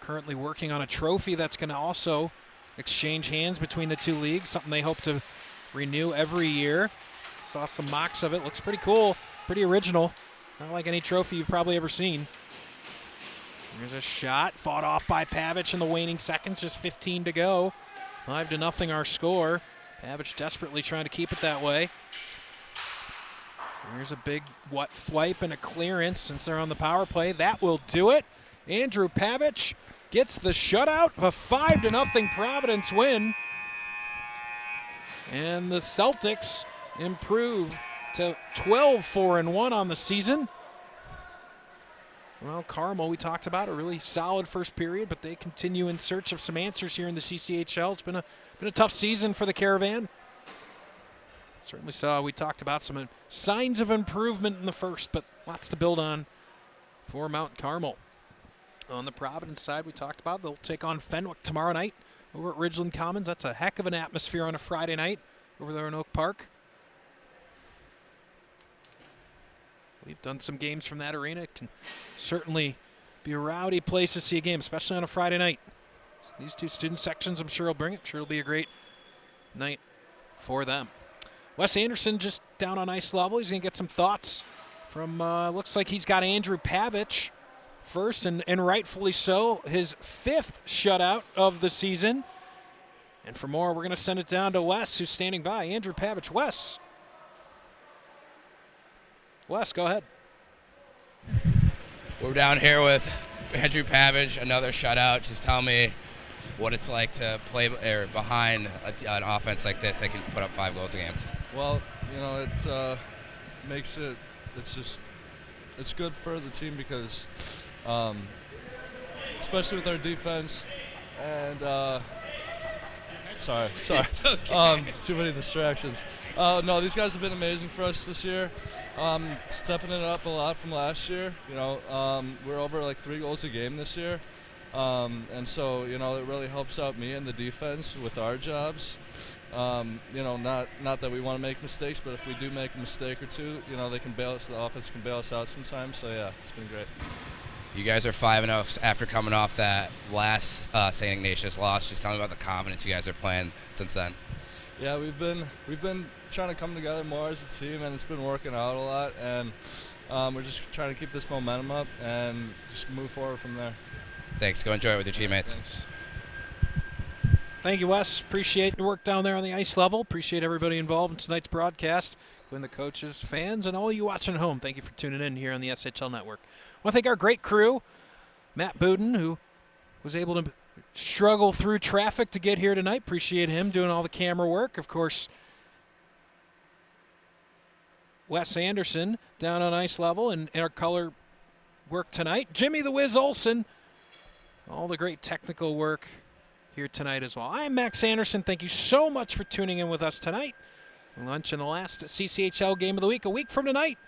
Speaker 1: currently working on a trophy that's going to also exchange hands between the two leagues, something they hope to renew every year. Saw some mocks of it. Looks pretty cool, pretty original. Not like any trophy you've probably ever seen. Here's a shot, fought off by Pavic in the waning seconds, just 15 to go. 5-0 our score. Pavich desperately trying to keep it that way. Here's a big swipe and a clearance since they're on the power play. That will do it. Andrew Pavich gets the shutout of a 5-0 Providence win. And the Celtics improve to 12-4-1 on the season. Well, Carmel, we talked about a really solid first period, but they continue in search of some answers here in the CCHL. It's been a tough season for the Caravan. Certainly saw, we talked about some signs of improvement in the first, but lots to build on for Mount Carmel. On the Providence side, we talked about they'll take on Fenwick tomorrow night over at Ridgeland Commons. That's a heck of an atmosphere on a Friday night over there in Oak Park. We've done some games from that arena. It can certainly be a rowdy place to see a game, especially on a Friday night. These two student sections, I'm sure, will bring it. I'm sure it'll be a great night for them. Wes Anderson just down on ice level. He's going to get some thoughts from, looks like he's got Andrew Pavich first, and rightfully so. His 5th shutout of the season. And for more, we're going to send it down to Wes, who's standing by. Andrew Pavich. Wes, go ahead.
Speaker 2: We're down here with Andrew Pavich, another shutout. Just tell me what it's like to play behind an offense like this that can put up 5 goals a game.
Speaker 5: Well, you know, it's good for the team because, especially with our defense and sorry, too many distractions. No, these guys have been amazing for us this year, stepping it up a lot from last year. You know, we're over like 3 goals a game this year, and so you know it really helps out me and the defense with our jobs. You know, not that we want to make mistakes, but if we do make a mistake or two, you know, they can bail us. The offense can bail us out sometimes. So yeah, it's been great.
Speaker 2: You guys are 5-0 after coming off that last St. Ignatius loss. Just tell me about the confidence you guys are playing since then.
Speaker 5: Yeah, we've been trying to come together more as a team, and it's been working out a lot. And we're just trying to keep this momentum up and just move forward from there.
Speaker 2: Thanks. Go enjoy it with your teammates.
Speaker 5: Thanks.
Speaker 1: Thank you, Wes. Appreciate your work down there on the ice level. Appreciate everybody involved in tonight's broadcast, including the coaches, fans, and all you watching at home. Thank you for tuning in here on the SHL Network. I want to thank our great crew, Matt Buden, who was able to struggle through traffic to get here tonight. Appreciate him doing all the camera work. Of course, Wes Anderson down on ice level and our color work tonight. Jimmy the Wiz Olsen, all the great technical work here tonight as well. I'm Max Anderson. Thank you so much for tuning in with us tonight. Lunch in the last CCHL game of the week, a week from tonight.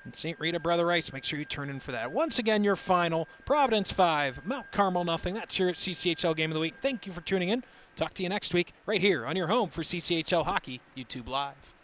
Speaker 1: And St. Rita Brother Rice, make sure you turn in for that. Once again, your final, Providence 5, Mount Carmel nothing. That's your CCHL game of the week. Thank you for tuning in. Talk to you next week right here on your home for CCHL Hockey, YouTube Live.